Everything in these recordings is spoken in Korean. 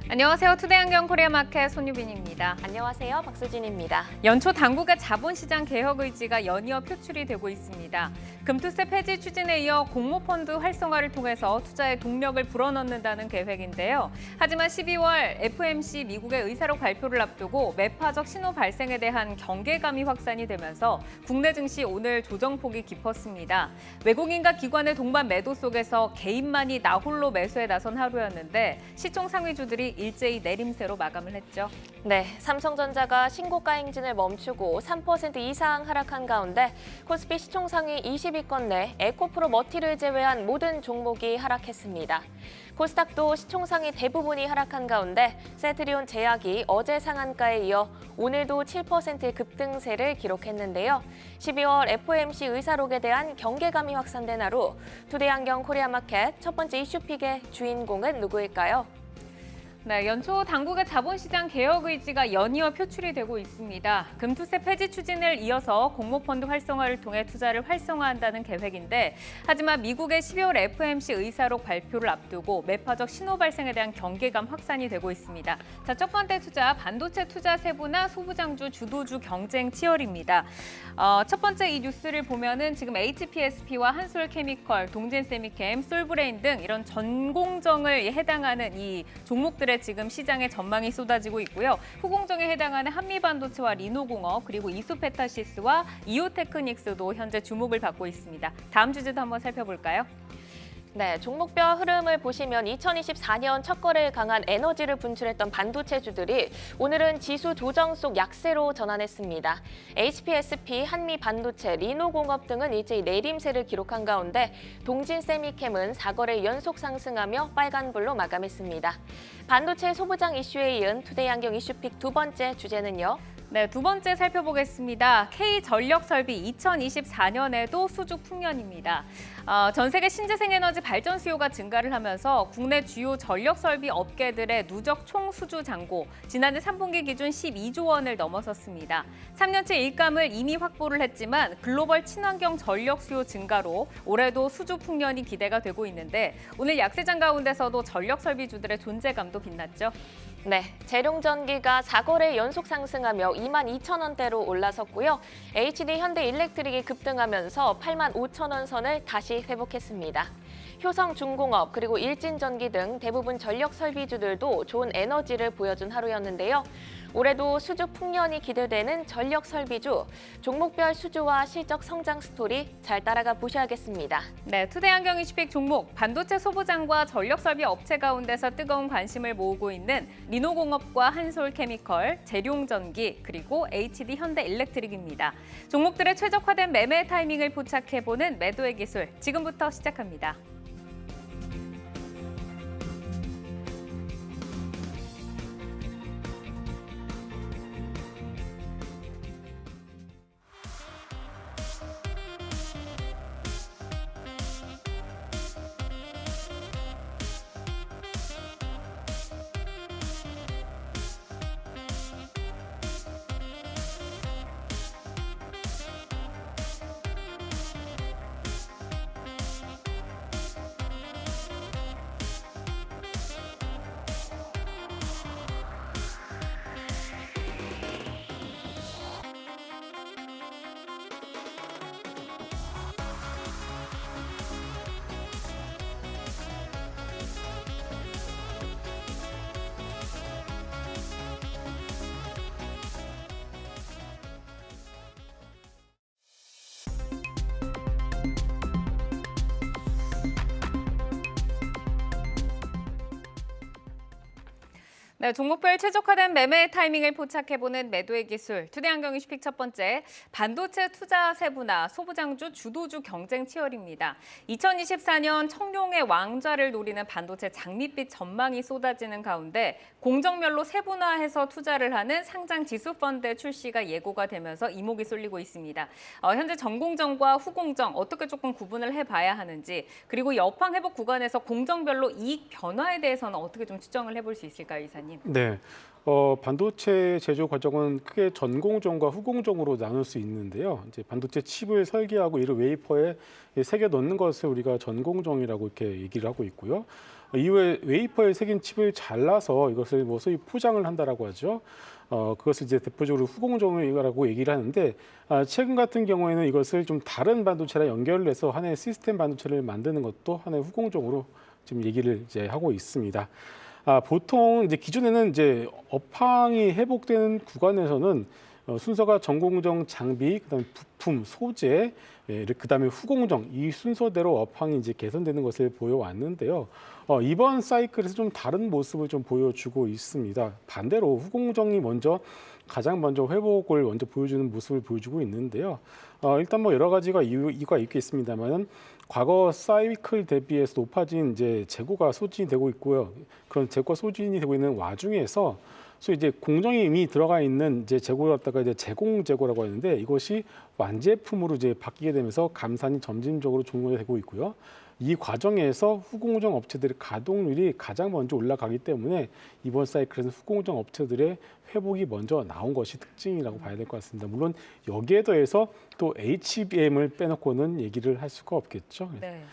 안녕하세요. 투데이안경 코리아마켓 손유빈입니다. 안녕하세요. 박수진입니다. 연초 당국의 자본시장 개혁 의지가 연이어 표출이 되고 있습니다. 금투세 폐지 추진에 이어 공모펀드 활성화를 통해서 투자의 동력을 불어넣는다는 계획인데요. 하지만 12월 FOMC 미국의 의사록 발표를 앞두고 매파적 신호 발생에 대한 경계감이 확산이 되면서 국내 증시 오늘 조정폭이 깊었습니다. 외국인과 기관의 동반 매도 속에서 개인만이 나홀로 매수에 나선 하루였는데 시총 상위주들이 일제히 내림세로 마감을 했죠. 네, 삼성전자가 신고가 행진을 멈추고 3% 이상 하락한 가운데 코스피 시총상위 20위권 내 에코프로 머티를 제외한 모든 종목이 하락했습니다. 코스닥도 시총상위 대부분이 하락한 가운데 세트리온 제약이 어제 상한가에 이어 오늘도 7% 급등세를 기록했는데요. 12월 FOMC 의사록에 대한 경계감이 확산된 하루, 투데이안경 코리아마켓 첫 번째 이슈픽의 주인공은 누구일까요? 네, 연초 당국의 자본시장 개혁 의지가 연이어 표출이 되고 있습니다. 금투세 폐지 추진을 이어서 공모펀드 활성화를 통해 투자를 활성화한다는 계획인데 하지만 미국의 12월 FOMC 의사록 발표를 앞두고 매파적 신호 발생에 대한 경계감 확산이 되고 있습니다. 자, 첫 번째 투자, 반도체 투자 세분화 소부장주 주도주 경쟁 치열입니다. 첫 번째 이 뉴스를 보면은 지금 HPSP와 한솔케미컬, 동진세미캠, 솔브레인 등 이런 전공정을 해당하는 이 종목들의 지금 시장에 전망이 쏟아지고 있고요. 후공정에 해당하는 한미반도체와 리노공업 그리고 이수페타시스와 이오테크닉스도 현재 주목을 받고 있습니다. 다음 주제도 한번 살펴볼까요? 네, 종목별 흐름을 보시면 2024년 첫 거래에 강한 에너지를 분출했던 반도체주들이 오늘은 지수 조정 속 약세로 전환했습니다. HPSP, 한미반도체, 리노공업 등은 일제히 내림세를 기록한 가운데 동진세미캠은 4거래 연속 상승하며 빨간불로 마감했습니다. 반도체 소부장 이슈에 이은 투데이안경 이슈픽 두 번째 주제는요. 네, 두 번째 살펴보겠습니다. K전력설비 2024년에도 수주 풍년입니다. 전 세계 신재생에너지 발전 수요가 증가를 하면서 국내 주요 전력설비 업계들의 누적 총 수주 잔고 지난해 3분기 기준 12조 원을 넘어섰습니다. 3년째 일감을 이미 확보를 했지만 글로벌 친환경 전력 수요 증가로 올해도 수주 풍년이 기대가 되고 있는데 오늘 약세장 가운데서도 전력설비주들의 존재감도 빛났죠. 네, 재룡전기가 4거래 연속 상승하며 22,000원대로 올라섰고요. HD 현대일렉트릭이 급등하면서 85,000원 선을 다시 회복했습니다. 효성중공업 그리고 일진전기 등 대부분 전력 설비주들도 좋은 에너지를 보여준 하루였는데요. 올해도 수주 풍년이 기대되는 전력 설비주, 종목별 수주와 실적 성장 스토리 잘 따라가 보셔야겠습니다. 네, 투데이안경 이슈픽 종목, 반도체 소부장과 전력 설비 업체 가운데서 뜨거운 관심을 모으고 있는 리노공업과 한솔케미컬, 재룡전기, 그리고 HD 현대일렉트릭입니다. 종목들의 최적화된 매매 타이밍을 포착해보는 매도의 기술, 지금부터 시작합니다. 네, 종목별 최적화된 매매 타이밍을 포착해보는 매도의 기술. 투데이안경 이슈픽 첫 번째, 반도체 투자 세분화, 소부장주, 주도주 경쟁 치열입니다. 2024년 청룡의 왕좌를 노리는 반도체 장밋빛 전망이 쏟아지는 가운데 공정별로 세분화해서 투자를 하는 상장 지수 펀드 출시가 예고가 되면서 이목이 쏠리고 있습니다. 현재 전공정과 후공정 어떻게 조금 구분을 해봐야 하는지, 그리고 여팡 회복 구간에서 공정별로 이익 변화에 대해서는 어떻게 좀 추정을 해볼 수 있을까요, 이사님? 네, 반도체 제조 과정은 크게 전공정과 후공정으로 나눌 수 있는데요. 이제 반도체 칩을 설계하고 이를 웨이퍼에 새겨 넣는 것을 우리가 전공정이라고 이렇게 얘기를 하고 있고요. 이후에 웨이퍼에 새긴 칩을 잘라서 이것을 뭐 소위 포장을 한다라고 하죠. 그것을 이제 대표적으로 후공정이라고 얘기를 하는데, 최근 같은 경우에는 이것을 좀 다른 반도체랑 연결을 해서 하나의 시스템 반도체를 만드는 것도 하나의 후공정으로 지금 얘기를 이제 하고 있습니다. 보통 이제 기존에는 이제 업황이 회복되는 구간에서는 순서가 전공정 장비, 그다음에 부품, 소재, 그다음에 후공정 이 순서대로 업황이 이제 개선되는 것을 보여왔는데요. 이번 사이클에서 좀 다른 모습을 좀 보여주고 있습니다. 반대로 후공정이 가장 먼저 회복을 먼저 보여주는 모습을 보여주고 있는데요. 일단 뭐 여러 가지가 이유가 있겠습니다만은 과거 사이클 대비해서 높아진 이제 재고가 소진이 되고 있고요. 그런 재고가 소진이 되고 있는 와중에서 소위 이제 공정이 이미 들어가 있는 이제 재고를 갖다가 이제 제공 재고라고 하는데, 이것이 완제품으로 이제 바뀌게 되면서 감산이 점진적으로 종료되고 있고요. 이 과정에서 후공정 업체들의 가동률이 가장 먼저 올라가기 때문에 이번 사이클에서 후공정 업체들의 회복이 먼저 나온 것이 특징이라고 봐야 될 것 같습니다. 물론 여기에 더해서 또 HBM을 빼놓고는 얘기를 할 수가 없겠죠. 네.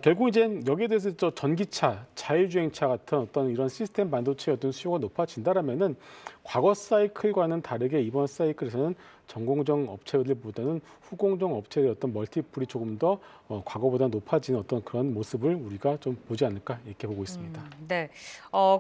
결국 이제 여기에 대해서 전기차, 자율주행차 같은 어떤 이런 시스템 반도체의 어떤 수요가 높아진다라면은 과거 사이클과는 다르게 이번 사이클에서는 전공정 업체들보다는 후공정 업체의 어떤 멀티플이 조금 더 과거보다 높아진 어떤 그런 모습을 우리가 좀 보지 않을까 이렇게 보고 있습니다. 네.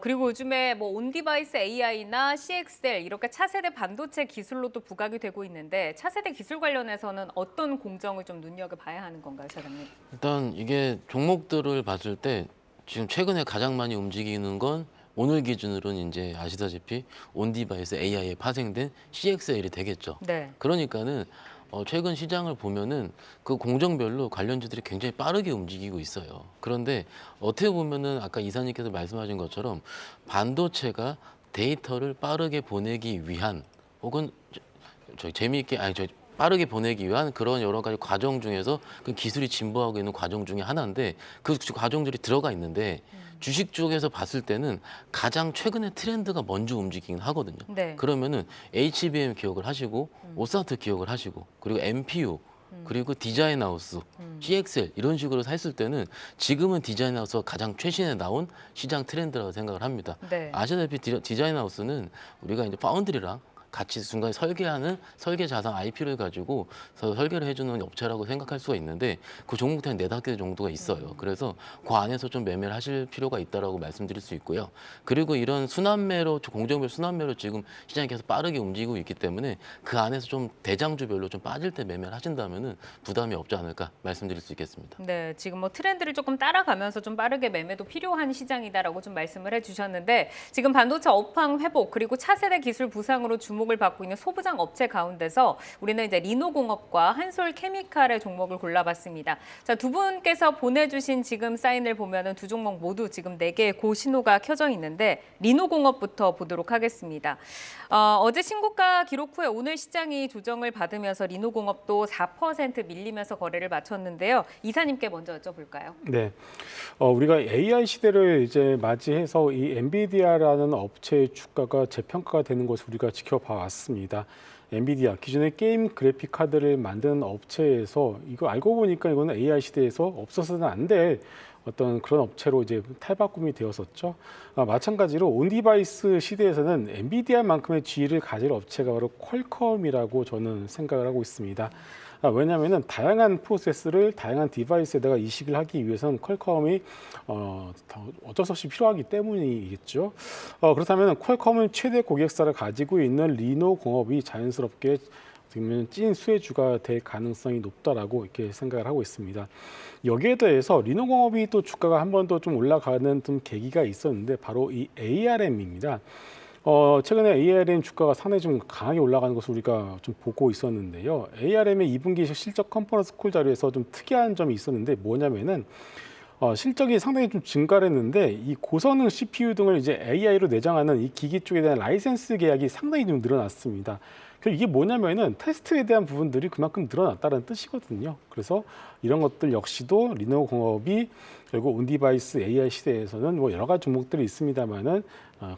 그리고 요즘에 뭐 온디바이스 AI나 CXL 이렇게 차세대 반도체 기술로도 부각이 되고 있는데, 차세대 기술 관련해서는 어떤 공정을 좀 눈여겨봐야 하는 건가요, 사장님? 일단 이게 종목들을 봤을 때 지금 최근에 가장 많이 움직이는 건 오늘 기준으로는 이제 아시다시피 온디바이스 AI에 파생된 CXL이 되겠죠. 네. 그러니까는 최근 시장을 보면은 그 공정별로 관련주들이 굉장히 빠르게 움직이고 있어요. 그런데 어떻게 보면은 아까 이사님께서 말씀하신 것처럼 반도체가 데이터를 빠르게 보내기 위한, 혹은 빠르게 보내기 위한 그런 여러 가지 과정 중에서 그 기술이 진보하고 있는 과정 중에 하나인데, 그 과정들이 들어가 있는데 주식 쪽에서 봤을 때는 가장 최근의 트렌드가 먼저 움직이긴 하거든요. 네. 그러면은 HBM 기억을 하시고 오사트 기억을 하시고, 그리고 MPU, 그리고 디자인하우스, CXL 이런 식으로 했을 때는 지금은 디자인하우스가 가장 최신에 나온 시장 트렌드라고 생각을 합니다. 네. 아시다시피 디자인하우스는 우리가 이제 파운드리랑 같이 중간에 설계하는 설계 자산 IP를 가지고 설계를 해주는 업체라고 생각할 수가 있는데, 그 종목도 한 4-5개 정도가 있어요. 그래서 그 안에서 좀 매매를 하실 필요가 있다라고 말씀드릴 수 있고요. 그리고 이런 순환매로, 공정별 순환매로 지금 시장이 계속 빠르게 움직이고 있기 때문에 그 안에서 좀 대장주별로 좀 빠질 때 매매를 하신다면은 부담이 없지 않을까 말씀드릴 수 있겠습니다. 네, 지금 뭐 트렌드를 조금 따라가면서 좀 빠르게 매매도 필요한 시장이다라고 좀 말씀을 해주셨는데, 지금 반도체 업황 회복 그리고 차세대 기술 부상으로 주목을 받고 있는 소부장 업체 가운데서 우리는 이제 리노공업과 한솔케미칼의 종목을 골라봤습니다. 자, 두 분께서 보내주신 지금 사인을 보면은 두 종목 모두 지금 4개의 고신호가 켜져 있는데, 리노공업부터 보도록 하겠습니다. 어제 신고가 기록 후에 오늘 시장이 조정을 받으면서 리노공업도 4% 밀리면서 거래를 마쳤는데요. 이사님께 먼저 여쭤볼까요? 네, 우리가 AI 시대를 이제 맞이해서 이 엔비디아라는 업체의 주가가 재평가가 되는 것을 우리가 지켜봐 왔습니다. 엔비디아 기존의 게임 그래픽 카드를 만드는 업체에서 이거 알고 보니까 이거는 AI 시대에서 없어서는 안 될 어떤 그런 업체로 이제 탈바꿈이 되었었죠. 마찬가지로 온디바이스 시대에서는 엔비디아만큼의 지위를 가질 업체가 바로 퀄컴이라고 저는 생각을 하고 있습니다. 왜냐하면 다양한 프로세스를 다양한 디바이스에다가 이식을 하기 위해서는 퀄컴이 어쩔 수 없이 필요하기 때문이겠죠. 그렇다면 퀄컴은 최대 고객사를 가지고 있는 리노공업이 자연스럽게 찐 수혜주가 될 가능성이 높다라고 이렇게 생각을 하고 있습니다. 여기에 대해서 리노공업이 또 주가가 한 번 더 좀 올라가는 좀 계기가 있었는데, 바로 이 ARM입니다. 최근에 ARM 주가가 상당히 좀 강하게 올라가는 것을 우리가 좀 보고 있었는데요. ARM의 2분기 실적 컨퍼런스 콜 자료에서 좀 특이한 점이 있었는데, 뭐냐면은 실적이 상당히 좀 증가를 했는데, 이 고성능 CPU 등을 이제 AI로 내장하는 이 기기 쪽에 대한 라이센스 계약이 상당히 좀 늘어났습니다. 이게 뭐냐면은 테스트에 대한 부분들이 그만큼 늘어났다는 뜻이거든요. 그래서 이런 것들 역시도 리노공업이 결국 온디바이스 AI 시대에서는 뭐 여러 가지 종목들이 있습니다만은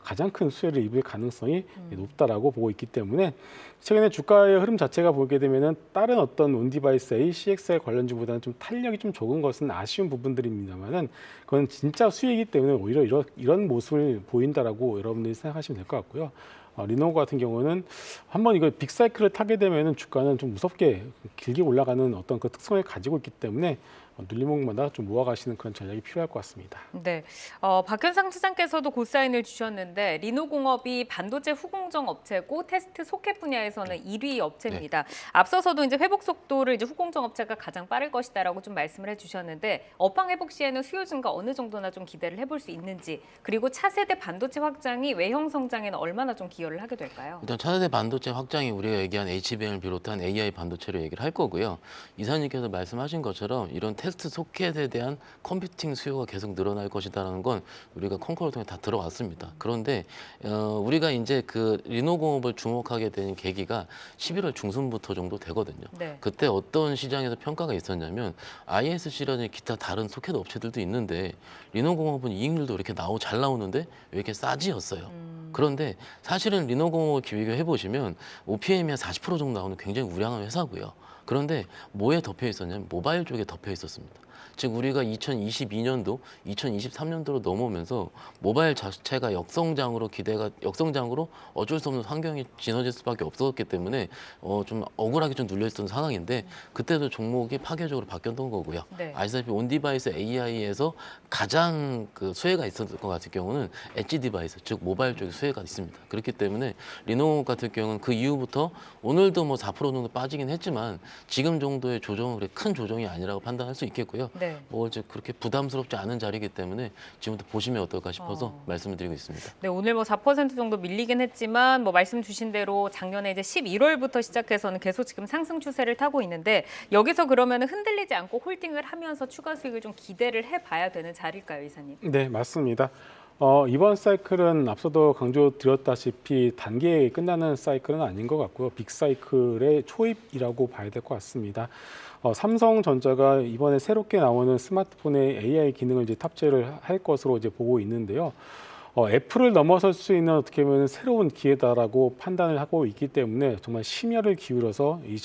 가장 큰 수혜를 입을 가능성이 높다라고 보고 있기 때문에 최근에 주가의 흐름 자체가 보게 되면은 다른 어떤 온디바이스 AI, CXI 관련주보다는 좀 탄력이 좀 적은 것은 아쉬운 부분들입니다만은 그건 진짜 수혜이기 때문에 오히려 이런 모습을 보인다라고 여러분들이 생각하시면 될 것 같고요. 리노 같은 경우는 한번 이거 빅사이클을 타게 되면은 주가는 좀 무섭게 길게 올라가는 어떤 그 특성을 가지고 있기 때문에 눌림목마다 좀 모아가시는 그런 전략이 필요할 것 같습니다. 네, 박현상 시장께서도 고사인을 주셨는데 리노공업이 반도체 후공정 업체고 테스트 소켓 분야에서는 1위 업체입니다. 앞서서도 이제 회복 속도를 이제 후공정 업체가 가장 빠를 것이다라고 좀 말씀을 해주셨는데 업황 회복 시에는 수요 증가 어느 정도나 좀 기대를 해볼 수 있는지 그리고 차세대 반도체 확장이 외형 성장에는 얼마나 좀 기여를 하게 될까요? 일단 차세대 반도체 확장이 우리가 얘기한 HBM을 비롯한 AI 반도체로 얘기를 할 거고요. 이사님께서 말씀하신 것처럼 이런 테스트 소켓에 대한 컴퓨팅 수요가 계속 늘어날 것이다라는 건 우리가 컨커를 통해 다 들어왔습니다. 그런데 우리가 이제 그 리노공업을 주목하게 된 계기가 11월 중순부터 정도 되거든요. 네. 그때 어떤 시장에서 평가가 있었냐면 ISC라는 기타 다른 소켓 업체들도 있는데 리노공업은 이익률도 이렇게 잘 나오는데 왜 이렇게 싸지였어요. 그런데 사실은 리노공업을 비교해 보시면 OPM이 한 40% 정도 나오는 굉장히 우량한 회사고요. 그런데 뭐에 덮여 있었냐면 모바일 쪽에 덮여 있었습니다. 즉 우리가 2022년도, 2023년도로 넘어오면서 모바일 자체가 역성장으로 어쩔 수 없는 환경이 진워질 수밖에 없었기 때문에 좀 억울하게 좀 눌려있던 상황인데 그때도 종목이 파괴적으로 바뀌었던 거고요. 네. 아시다시피 온디바이스 AI에서 가장 그 수혜가 있었던 것 같은 경우는 엣지 디바이스, 즉 모바일 쪽에 수혜가 있습니다. 그렇기 때문에 리노 같은 경우는 그 이후부터 오늘도 뭐 4% 정도 빠지긴 했지만 지금 정도의 조정은 큰 조정이 아니라고 판단할 수 있겠고요. 네. 뭐 이제 그렇게 부담스럽지 않은 자리이기 때문에 지금부터 보시면 어떨까 싶어서 말씀을 드리고 있습니다. 네, 오늘 뭐 4% 정도 밀리긴 했지만 뭐 말씀 주신 대로 작년에 이제 11월부터 시작해서는 계속 지금 상승 추세를 타고 있는데 여기서 그러면 흔들리지 않고 홀딩을 하면서 추가 수익을 좀 기대를 해봐야 되는 자리일까요, 이사님? 네, 맞습니다. 이번 사이클은 앞서도 강조드렸다시피 단계에 끝나는 사이클은 아닌 것 같고요. 빅 사이클의 초입이라고 봐야 될 것 같습니다. 삼성전자가 이번에 새롭게 나오는 스마트폰에 AI 기능을 이제 탑재를 할 것으로 이제 보고 있는데요. 애플을 넘어설 수 있는 어떻게 보면 새로운 기회다라고 판단을 하고 있기 때문에 정말 심혈을 기울여서 이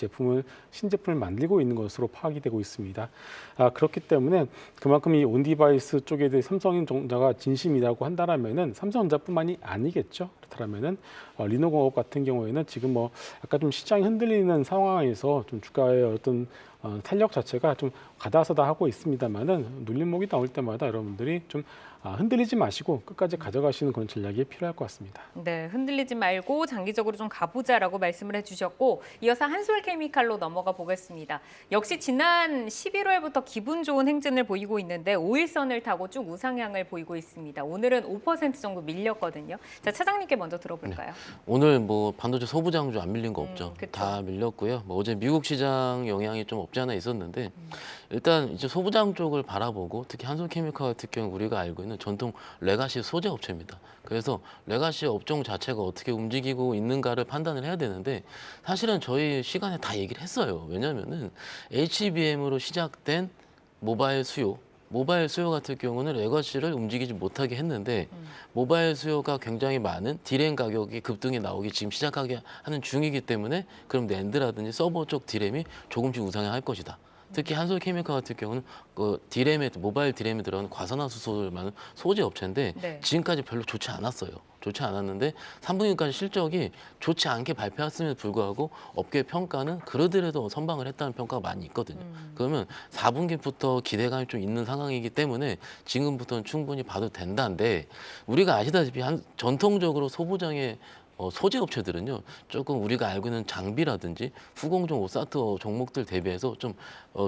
신제품을 만들고 있는 것으로 파악이 되고 있습니다. 그렇기 때문에 그만큼 이 온디바이스 쪽에 대해 삼성전자가 진심이라고 한다면은 삼성전자뿐만이 아니겠죠. 그렇다면은 리노공업 같은 경우에는 지금 뭐 약간 좀 시장이 흔들리는 상황에서 좀 주가의 어떤 탄력 자체가 좀 가다서다 하고 있습니다만은 눌림목이 나올 때마다 여러분들이 좀 흔들리지 마시고 끝까지 가져가시는 그런 전략이 필요할 것 같습니다. 네, 흔들리지 말고 장기적으로 좀 가보자라고 말씀을 해주셨고 이어서 한솔케미칼로 넘어가 보겠습니다. 역시 지난 11월부터 기분 좋은 행진을 보이고 있는데 5일선을 타고 쭉 우상향을 보이고 있습니다. 오늘은 5% 정도 밀렸거든요. 자, 차장님께 먼저 들어볼까요? 오늘 뭐 반도체 소부장주 안 밀린 거 없죠. 그쵸. 다 밀렸고요. 뭐 어제 미국 시장 영향이 좀 없지 않아 있었는데 일단 이제 소부장 쪽을 바라보고 특히 한솔케미칼 같은 경우 우리가 알고 있는 전통 레가시 소재 업체입니다. 그래서 레가시 업종 자체가 어떻게 움직이고 있는가를 판단을 해야 되는데 사실은 저희 시간에 다 얘기를 했어요. 왜냐하면은 HBM으로 시작된 모바일 수요 같은 경우는 레거시를 움직이지 못하게 했는데 모바일 수요가 굉장히 많은 디램 가격이 급등이 나오기 지금 시작하게 하는 중이기 때문에 그럼 낸드라든지 서버 쪽 디램이 조금씩 우상향할 것이다. 특히 한솔케미칼 같은 경우는 그 모바일 디램에 들어가는 과산화수소를 많은 소재 업체인데 네. 지금까지 별로 좋지 않았어요. 좋지 않았는데 3분기까지 실적이 좋지 않게 발표했음에도 불구하고 업계 평가는 그러더라도 선방을 했다는 평가가 많이 있거든요. 그러면 4분기부터 기대감이 좀 있는 상황이기 때문에 지금부터는 충분히 봐도 된다는데 우리가 아시다시피 전통적으로 소부장의 소재 업체들은요 조금 우리가 알고 있는 장비라든지 후공정 오사트 종목들 대비해서 좀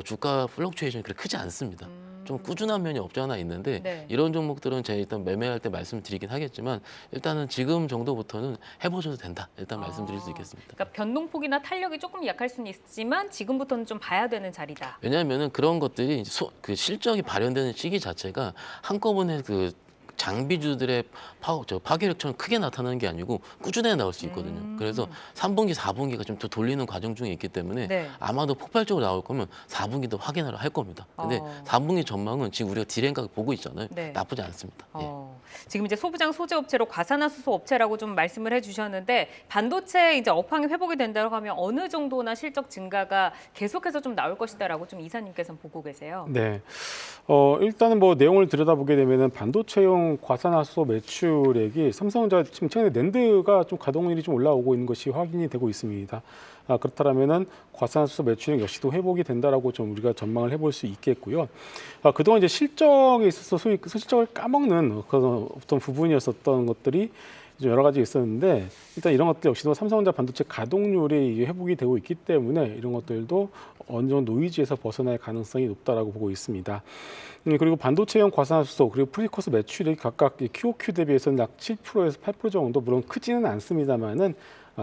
주가 플럭추에이션이 그렇게 크지 않습니다. 좀 꾸준한 면이 없지 않아 있는데 네. 이런 종목들은 제가 일단 매매할 때 말씀드리긴 하겠지만 일단은 지금 정도부터는 해보셔도 된다. 일단 말씀드릴 수 있겠습니다. 그러니까 변동폭이나 탄력이 조금 약할 수는 있지만 지금부터는 좀 봐야 되는 자리다. 왜냐하면은 그런 것들이 그 실적이 발현되는 시기 자체가 한꺼번에 그 장비주들의 파괴력처럼 크게 나타나는 게 아니고 꾸준하게 나올 수 있거든요. 그래서 3분기, 4분기가 좀 더 돌리는 과정 중에 있기 때문에 네. 아마도 폭발적으로 나올 거면 4분기도 확인을 할 겁니다. 근데 4분기 전망은 지금 우리가 디램각 보고 있잖아요. 네. 나쁘지 않습니다. 예. 지금 이제 소부장 소재 업체로 과산화수소 업체라고 좀 말씀을 해주셨는데 반도체 이제 업황이 회복이 된다고 하면 어느 정도나 실적 증가가 계속해서 좀 나올 것이다라고 좀 이사님께서는 보고 계세요. 네. 일단은 뭐 내용을 들여다보게 되면은 반도체용 과산화수소 매출액이 삼성전자 지금 최근에 낸드가 좀 가동률이 좀 올라오고 있는 것이 확인이 되고 있습니다. 그렇다면은 과산화수소 매출액 역시도 회복이 된다라고 좀 우리가 전망을 해볼 수 있겠고요. 그동안 이제 실적에 있어서 소위 그 실적을 까먹는 그런 어떤 부분이었었던 것들이 좀 여러 가지 있었는데 일단 이런 것들 역시도 삼성전자 반도체 가동률이 회복이 되고 있기 때문에 이런 것들도 어느 정도 노이즈에서 벗어날 가능성이 높다라고 보고 있습니다. 그리고 반도체용 과산화수소 그리고 프리코스 매출이 각각 QOQ 대비해서는 약 7%에서 8% 정도 물론 크지는 않습니다만은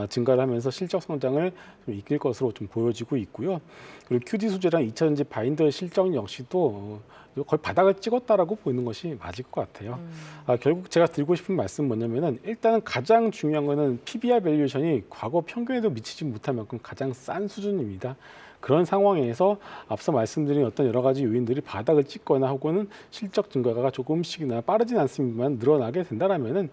증가를 하면서 실적 성장을 좀 이끌 것으로 좀 보여지고 있고요. 그리고 QD 소재랑 2차전지 바인더의 실적 역시도 거의 바닥을 찍었다라고 보는 것이 맞을 것 같아요. 결국 제가 드리고 싶은 말씀은 뭐냐면은 일단은 가장 중요한 거는 PBR 밸류에이션이 과거 평균에도 미치지 못할 만큼 가장 싼 수준입니다. 그런 상황에서 앞서 말씀드린 어떤 여러 가지 요인들이 바닥을 찍거나 하고는 실적 증가가 조금씩이나 빠르진 않습니다만 늘어나게 된다라면은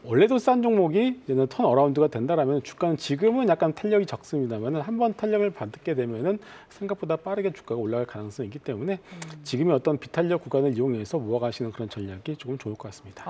원래도 싼 종목이 이제는 턴 어라운드가 된다라면 주가는 지금은 약간 탄력이 적습니다만은 한번 탄력을 받게 되면은 생각보다 빠르게 주가가 올라갈 가능성이 있기 때문에 지금의 어떤 비탄력 구간을 이용해서 모아가시는 그런 전략이 조금 좋을 것 같습니다.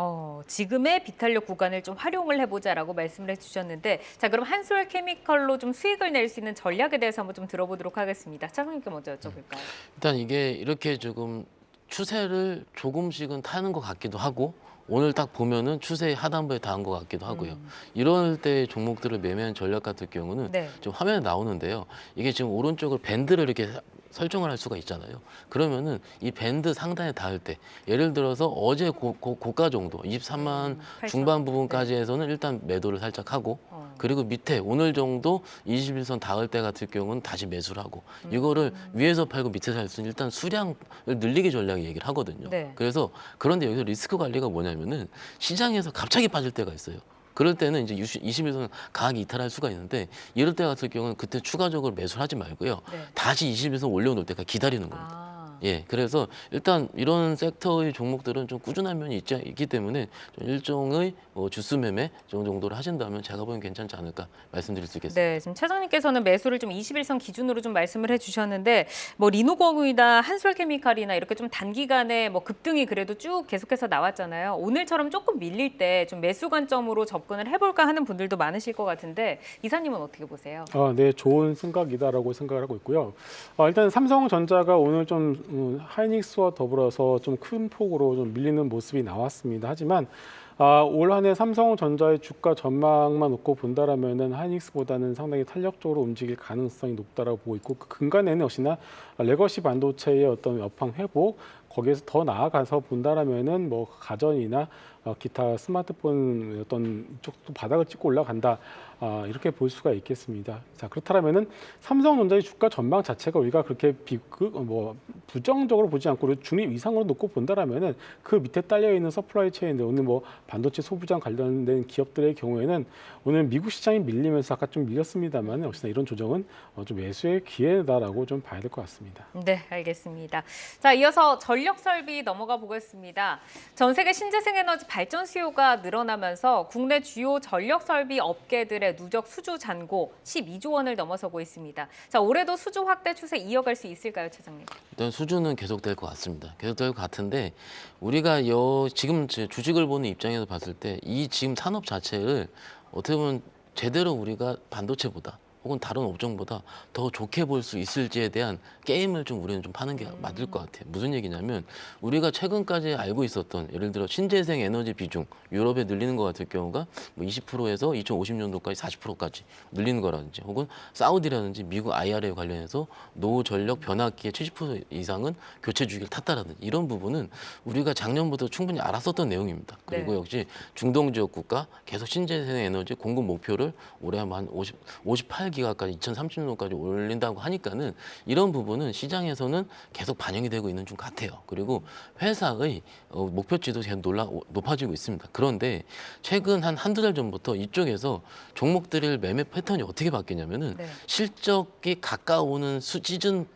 지금의 비탄력 구간을 좀 활용을 해보자라고 말씀을 해주셨는데, 자 그럼 한솔 케미컬로 좀 수익을 낼 수 있는 전략에 대해서 한번 좀 들어보도록 하겠습니다. 차장님께 먼저 여쭤볼까요? 일단 이게 이렇게 조금 추세를 조금씩은 타는 것 같기도 하고 오늘 딱 보면은 추세 하단부에 닿은 것 같기도 하고요. 이럴 때 종목들을 매매한 전략 같은 경우는 네. 지금 화면에 나오는데요. 이게 지금 오른쪽을 밴드를 이렇게 설정을 할 수가 있잖아요. 그러면은 이 밴드 상단에 닿을 때 예를 들어서 어제 고가 정도 23만 8천. 중반 부분까지 해서는 일단 매도를 살짝 하고 그리고 밑에 오늘 정도 21선 닿을 때 같은 경우는 다시 매수를 하고 이거를 위에서 팔고 밑에서 살 수 있는 일단 수량을 늘리기 전략 얘기를 하거든요. 네. 그래서 그런데 여기서 리스크 관리가 뭐냐면은 시장에서 갑자기 빠질 때가 있어요. 그럴 때는 이제 21선 강하게 이탈할 수가 있는데 이럴 때 같은 경우는 그때 추가적으로 매수를 하지 말고요. 네. 다시 21선 올려놓을 때까지 기다리는 겁니다. 예, 그래서 일단 이런 섹터의 종목들은 좀 꾸준한 면이 있기 때문에 좀 일종의 주스 매매 정도를 하신다면 제가 보기엔 괜찮지 않을까 말씀드릴 수 있겠습니다. 네, 지금 차장님께서는 매수를 좀 21선 기준으로 좀 말씀을 해주셨는데 뭐 리노공이나 한솔케미칼이나 이렇게 좀 단기간에 뭐 급등이 그래도 쭉 계속해서 나왔잖아요. 오늘처럼 조금 밀릴 때 좀 매수 관점으로 접근을 해볼까 하는 분들도 많으실 것 같은데 이사님은 어떻게 보세요? 네, 좋은 생각이다라고 생각을 하고 있고요. 일단 삼성전자가 오늘 좀 하이닉스와 더불어서 좀 큰 폭으로 좀 밀리는 모습이 나왔습니다. 하지만 올 한 해 삼성전자의 주가 전망만 놓고 본다라면은 하이닉스보다는 상당히 탄력적으로 움직일 가능성이 높다라고 보고 있고 그 근간에는 역시나 레거시 반도체의 어떤 여팡 회복 거기에서 더 나아가서 본다라면은 뭐 가전이나 기타 스마트폰 어떤 이쪽도 바닥을 찍고 올라간다. 이렇게 볼 수가 있겠습니다. 자, 그렇다면은 삼성전자의 주가 전망 자체가 우리가 그렇게 부정적으로 보지 않고 중립 이상으로 놓고 본다라면은 그 밑에 딸려 있는 서플라이 체인들 오늘 뭐 반도체 소부장 관련된 기업들의 경우에는 오늘 미국 시장이 밀리면서 아까 좀 밀렸습니다만 역시나 이런 조정은 좀 매수의 기회다라고 좀 봐야 될 것 같습니다. 네, 알겠습니다. 자, 이어서 전력 설비 넘어가 보겠습니다. 전 세계 신재생 에너지 발전 수요가 늘어나면서 국내 주요 전력 설비 업계들의 누적 수주 잔고 12조 원을 넘어서고 있습니다. 자, 올해도 수주 확대 추세 이어갈 수 있을까요, 차장님? 일단 수주는 계속될 것 같습니다. 계속될 것 같은데 우리가 지금 주식을 보는 입장에서 봤을 때 이 지금 산업 자체를 어떻게 보면 제대로 우리가 반도체보다 혹은 다른 업종보다 더 좋게 볼 수 있을지에 대한 게임을 좀 우리는 좀 파는 게 맞을 것 같아요. 무슨 얘기냐면 우리가 최근까지 알고 있었던 예를 들어 신재생 에너지 비중 유럽에 늘리는 것 같은 경우가 뭐 20%에서 2050년도까지 40%까지 늘리는 거라든지 혹은 사우디라든지 미국 IRA 관련해서 노후 전력 변압기의 70% 이상은 교체 주기를 탔다라든지 이런 부분은 우리가 작년부터 충분히 알았었던 내용입니다. 그리고 네. 역시 중동 지역 국가 계속 신재생 에너지 공급 목표를 올해 한 58 18 기가까지 2030년까지 올린다고 하니까는 이런 부분은 시장에서는 계속 반영이 되고 있는 중 같아요. 그리고 회사의 목표치도 계속 높아지고 있습니다. 그런데 최근 한두 달 전부터 이쪽에서 종목들의 매매 패턴이 어떻게 바뀌냐면은 네. 실적이 가까워오는 시즌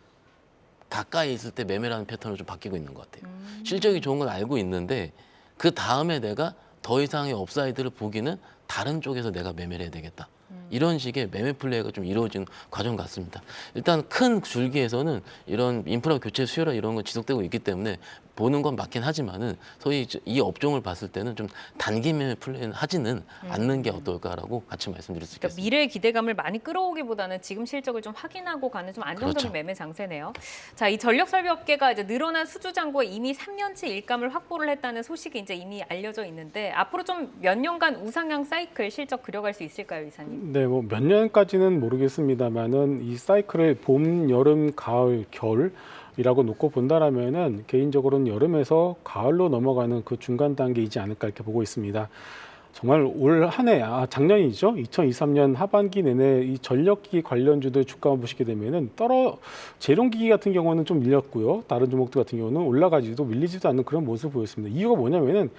가까이 있을 때 매매라는 패턴으로 좀 바뀌고 있는 것 같아요. 실적이 좋은 건 알고 있는데 그 다음에 내가 더 이상의 업사이드를 보기는 다른 쪽에서 내가 매매를 해야 되겠다. 이런 식의 매매 플레이가 좀 이루어지는 과정 같습니다. 일단 큰 줄기에서는 이런 인프라 교체 수요라 이런 건 지속되고 있기 때문에 보는 건 맞긴 하지만은 소위 이 업종을 봤을 때는 좀 단기 매매 플레이는 하지는 않는 게 어떨까라고 같이 말씀드릴 수 그러니까 있겠습니다. 미래 기대감을 많이 끌어오기보다는 지금 실적을 좀 확인하고 가는 좀 안정적인 그렇죠. 매매 장세네요. 자, 이 전력 설비 업계가 이제 늘어난 수주 잔고에 이미 3년치 일감을 확보를 했다는 소식이 이제 이미 알려져 있는데 앞으로 좀 몇 년간 우상향 사이클 실적 그려갈 수 있을까요, 이사님? 네, 뭐 몇 년까지는 모르겠습니다만은 이 사이클을 봄, 여름, 가을, 겨울이라고 놓고 본다라면은 개인적으로는 여름에서 가을로 넘어가는 그 중간 단계이지 않을까 이렇게 보고 있습니다. 정말 올 한 해, 작년이죠. 2023년 하반기 내내 이 전력기기 관련주들 주가만 보시게 되면은 재룡기기 같은 경우는 좀 밀렸고요. 다른 종목들 같은 경우는 올라가지도 밀리지도 않는 그런 모습을 보였습니다. 이유가 뭐냐면은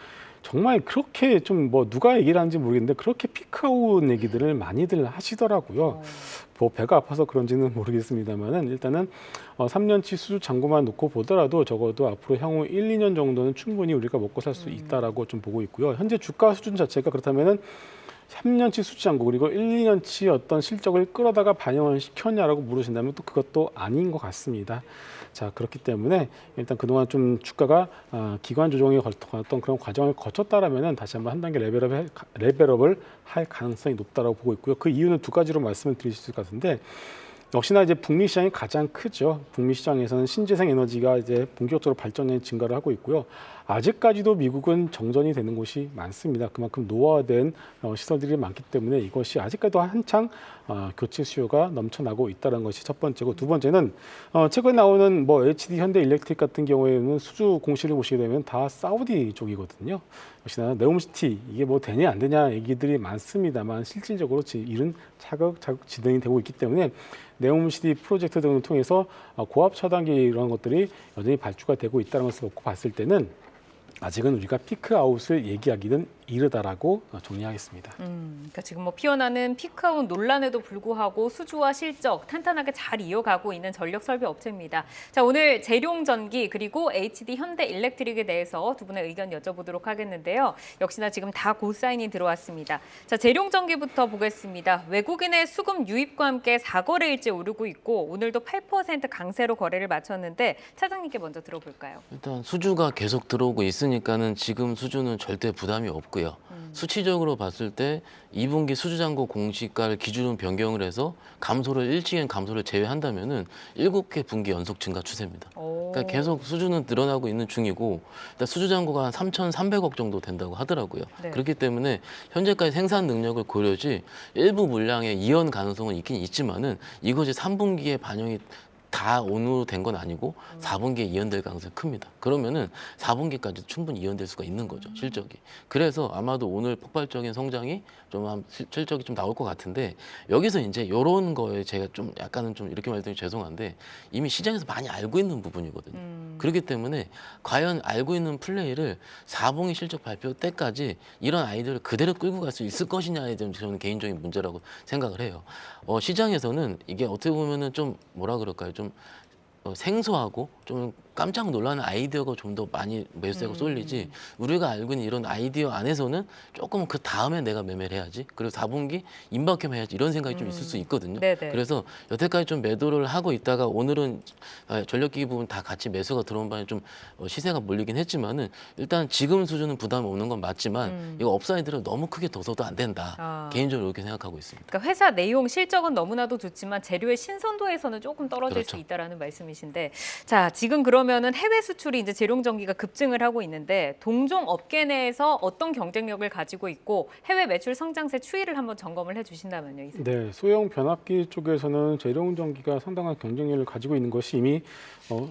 정말 그렇게 좀 뭐 누가 얘기를 하는지 모르겠는데 그렇게 피크아웃 얘기들을 많이들 하시더라고요. 뭐 배가 아파서 그런지는 모르겠습니다만은 일단은 3년치 수주 잔고만 놓고 보더라도 적어도 앞으로 향후 1, 2년 정도는 충분히 우리가 먹고 살 수 있다라고 좀 보고 있고요. 현재 주가 수준 자체가 그렇다면은 3년치 수주 잔고 그리고 1, 2년치 어떤 실적을 끌어다가 반영을 시켰냐라고 물으신다면 또 그것도 아닌 것 같습니다. 자, 그렇기 때문에 일단 그동안 좀 주가가 기관 조정에 어떤 그런 과정을 거쳤다라면은 다시 한번 한 단계 레벨업을 할 가능성이 높다라고 보고 있고요. 그 이유는 두 가지로 말씀을 드릴 수 있을 것 같은데 역시나 이제 북미 시장이 가장 크죠. 북미 시장에서는 신재생 에너지가 이제 본격적으로 발전이 증가를 하고 있고요. 아직까지도 미국은 정전이 되는 곳이 많습니다. 그만큼 노화된 시설들이 많기 때문에 이것이 아직까지도 한창 교체 수요가 넘쳐나고 있다는 것이 첫 번째고 두 번째는 최근에 나오는 뭐 HD 현대일렉트릭 같은 경우에는 수주 공시를 보시게 되면 다 사우디 쪽이거든요. 역시나 네옴시티 이게 뭐 되냐 안 되냐 얘기들이 많습니다만 실질적으로 일은 차곡차곡 진행이 되고 있기 때문에 네옴시티 프로젝트 등을 통해서 고압 차단기 이런 것들이 여전히 발주가 되고 있다는 것을 놓고 봤을 때는 아직은 우리가 피크아웃을 얘기하기는 이르다라고 정리하겠습니다. 그러니까 지금 뭐 피어나는 피크아웃 논란에도 불구하고 수주와 실적 탄탄하게 잘 이어가고 있는 전력 설비 업체입니다. 자, 오늘 재룡전기 그리고 HD 현대일렉트릭에 대해서 두 분의 의견 여쭤보도록 하겠는데요. 역시나 지금 다 고사인이 들어왔습니다. 자, 재룡전기부터 보겠습니다. 외국인의 수급 유입과 함께 4거래일째 오르고 있고 오늘도 8% 강세로 거래를 마쳤는데 차장님께 먼저 들어볼까요? 일단 수주가 계속 들어오고 있으니까는 지금 수주는 절대 부담이 없고요. 수치적으로 봤을 때 2분기 수주잔고 공시가를 기준으로 변경을 해서 일시적인 감소를 제외한다면은 7개 분기 연속 증가 추세입니다. 그러니까 계속 수주는 늘어나고 있는 중이고 일단 수주잔고가 한 3,300억 정도 된다고 하더라고요. 네. 그렇기 때문에 현재까지 생산 능력을 고려지 일부 물량의 이연 가능성은 있긴 있지만은 이것이 3분기에 반영이 다 온으로 된 건 아니고 4분기에 이연될 가능성이 큽니다. 그러면은 4분기까지 충분히 이연될 수가 있는 거죠, 실적이. 그래서 아마도 오늘 폭발적인 성장이 실적이 좀 나올 것 같은데 여기서 이제 이런 거에 제가 좀 약간은 좀 이렇게 말드리면 죄송한데 이미 시장에서 많이 알고 있는 부분이거든요. 그렇기 때문에 과연 알고 있는 플레이를 4분기 실적 발표 때까지 이런 아이디어를 그대로 끌고 갈 수 있을 것이냐에 대한 저는 개인적인 문제라고 생각을 해요. 시장에서는 이게 어떻게 보면은 좀 뭐라 그럴까요? 좀 생소하고 좀 깜짝 놀라는 아이디어가 좀 더 많이 매수세가 쏠리지 우리가 알고 있는 이런 아이디어 안에서는 조금 그 다음에 내가 매매를 해야지 그리고 4분기 임박하면 해야지 이런 생각이 좀 있을 수 있거든요. 네네. 그래서 여태까지 좀 매도를 하고 있다가 오늘은 전력기기 부분 다 같이 매수가 들어온 바에 좀 시세가 몰리긴 했지만은 일단 지금 수준은 부담이 없는 건 맞지만 이거 업사이드를 너무 크게 둬서도 안 된다. 개인적으로 이렇게 생각하고 있습니다. 그러니까 회사 내용 실적은 너무나도 좋지만 재료의 신선도에서는 조금 떨어질 그렇죠. 수 있다라는 말씀이신데 자, 지금 그러면은 해외 수출이 이제 재룡전기가 급증을 하고 있는데 동종 업계 내에서 어떤 경쟁력을 가지고 있고 해외 매출 성장세 추이를 한번 점검을 해주신다면요, 이사님. 네, 소형 변압기 쪽에서는 재룡전기가 상당한 경쟁력을 가지고 있는 것이 이미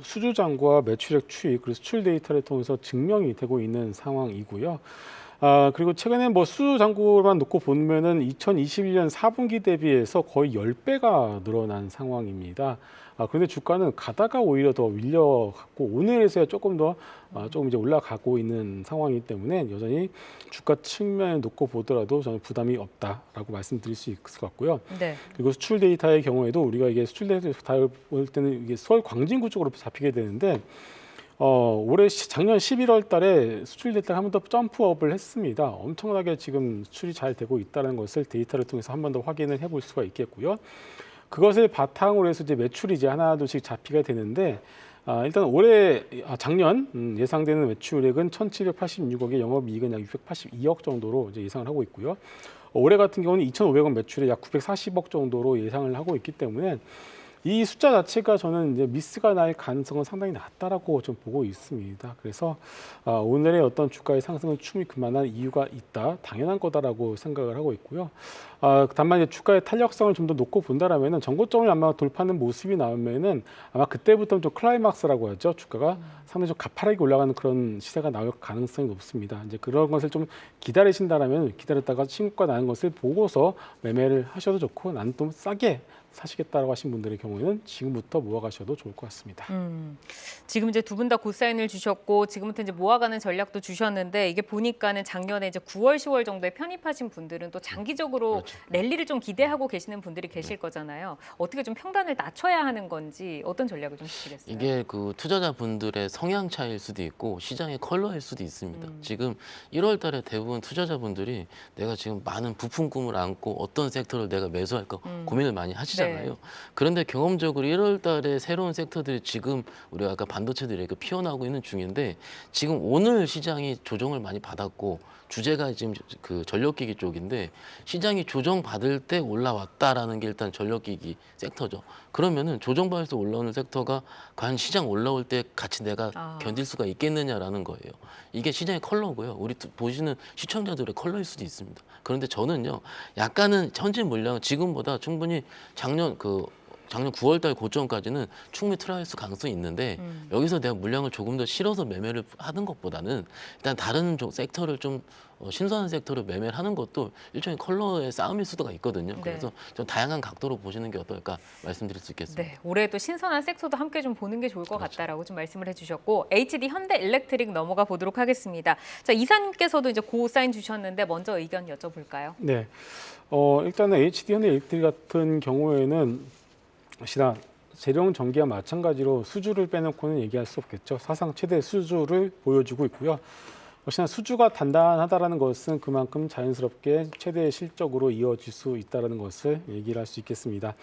수주 잔고와 매출액 추이 그리고 수출 데이터를 통해서 증명이 되고 있는 상황이고요. 그리고 최근에 뭐 수주 잔고만 놓고 보면은 2021년 4분기 대비해서 거의 10배가 늘어난 상황입니다. 그런데 주가는 가다가 오히려 더 밀려갔고 오늘에서야 조금 더 조금 이제 올라가고 있는 상황이기 때문에 여전히 주가 측면을 놓고 보더라도 저는 부담이 없다라고 말씀드릴 수 있을 것 같고요. 네. 그리고 수출 데이터의 경우에도 우리가 이게 수출 데이터 볼 때는 이게 서울 광진구 쪽으로 잡히게 되는데 올해 작년 11월 달에 수출 데이터가 한 번 더 점프업을 했습니다. 엄청나게 지금 수출이 잘 되고 있다는 것을 데이터를 통해서 한 번 더 확인을 해볼 수가 있겠고요. 그것을 바탕으로 해서 이제 매출이 이제 하나둘씩 잡히게 되는데 일단 작년 예상되는 매출액은 1,786억에 영업이익은 약 682억 정도로 이제 예상을 하고 있고요. 올해 같은 경우는 2,500억 매출에 약 940억 정도로 예상을 하고 있기 때문에 이 숫자 자체가 저는 이제 미스가 날 가능성은 상당히 낮다라고 좀 보고 있습니다. 그래서 오늘의 어떤 주가의 상승은 충분히 그만한 이유가 있다, 당연한 거다라고 생각을 하고 있고요. 다만 이제 주가의 탄력성을 좀 더 놓고 본다라면은 전고점을 아마 돌파하는 모습이 나오면은 아마 그때부터 좀 클라이막스라고 하죠. 주가가 상당히 좀 가파르게 올라가는 그런 시세가 나올 가능성이 높습니다. 이제 그런 것을 좀 기다리신다라면 기다렸다가 신고가 나는 것을 보고서 매매를 하셔도 좋고 나는 좀 싸게 사시겠다라고 하신 분들의 경우에는 지금부터 모아가셔도 좋을 것 같습니다. 지금 이제 두 분 다 고사인을 주셨고 지금부터 이제 모아가는 전략도 주셨는데 이게 보니까는 작년에 이제 9월, 10월 정도에 편입하신 분들은 또 장기적으로 그렇죠. 랠리를 좀 기대하고 계시는 분들이 계실 거잖아요. 어떻게 좀 평단을 낮춰야 하는 건지 어떤 전략을 좀 주시겠어요? 이게 그 투자자분들의 성향 차이일 수도 있고 시장의 컬러일 수도 있습니다. 지금 1월 달에 대부분 투자자분들이 내가 지금 많은 부품 꿈을 안고 어떤 섹터를 내가 매수할까 고민을 많이 하시잖아요. 네. 그런데 경험적으로 1월 달에 새로운 섹터들이 지금 우리가 아까 반도체들이 이렇게 피어나고 있는 중인데 지금 오늘 시장이 조정을 많이 받았고 주제가 지금 그 전력기기 쪽인데 시장이 조정받을 때 올라왔다라는 게 일단 전력기기 섹터죠. 그러면은 조정받을 때 올라오는 섹터가 과연 시장 올라올 때 같이 내가 견딜 수가 있겠느냐라는 거예요. 이게 시장의 컬러고요. 우리 보시는 시청자들의 컬러일 수도 있습니다. 그런데 저는요, 약간은 현재 물량은 지금보다 충분히 작년 9월 달 고점까지는 충분히 트라이할 가능성이 있는데 여기서 내가 물량을 조금 더 실어서 매매를 하는 것보다는 일단 다른 섹터를 좀 신선한 섹터를 매매를 하는 것도 일종의 컬러의 싸움일 수가 있거든요. 그래서 좀 다양한 각도로 보시는 게 어떨까 말씀드릴 수 있겠습니다. 네, 올해 또 신선한 섹터도 함께 좀 보는 게 좋을 것 같다라고 좀 말씀을 해주셨고 HD 현대일렉트릭 넘어가 보도록 하겠습니다. 자, 이사님께서도 이제 고 사인 주셨는데 먼저 의견 여쭤볼까요? 네, 일단은 HD 현대일렉트릭 같은 경우에는 역시나 재룡 전기와 마찬가지로 수주를 빼놓고는 얘기할 수 없겠죠. 사상 최대 수주를 보여주고 있고요. 역시나 수주가 단단하다라는 것은 그만큼 자연스럽게 최대 실적으로 이어질 수 있다는 것을 얘기를 할 수 있겠습니다.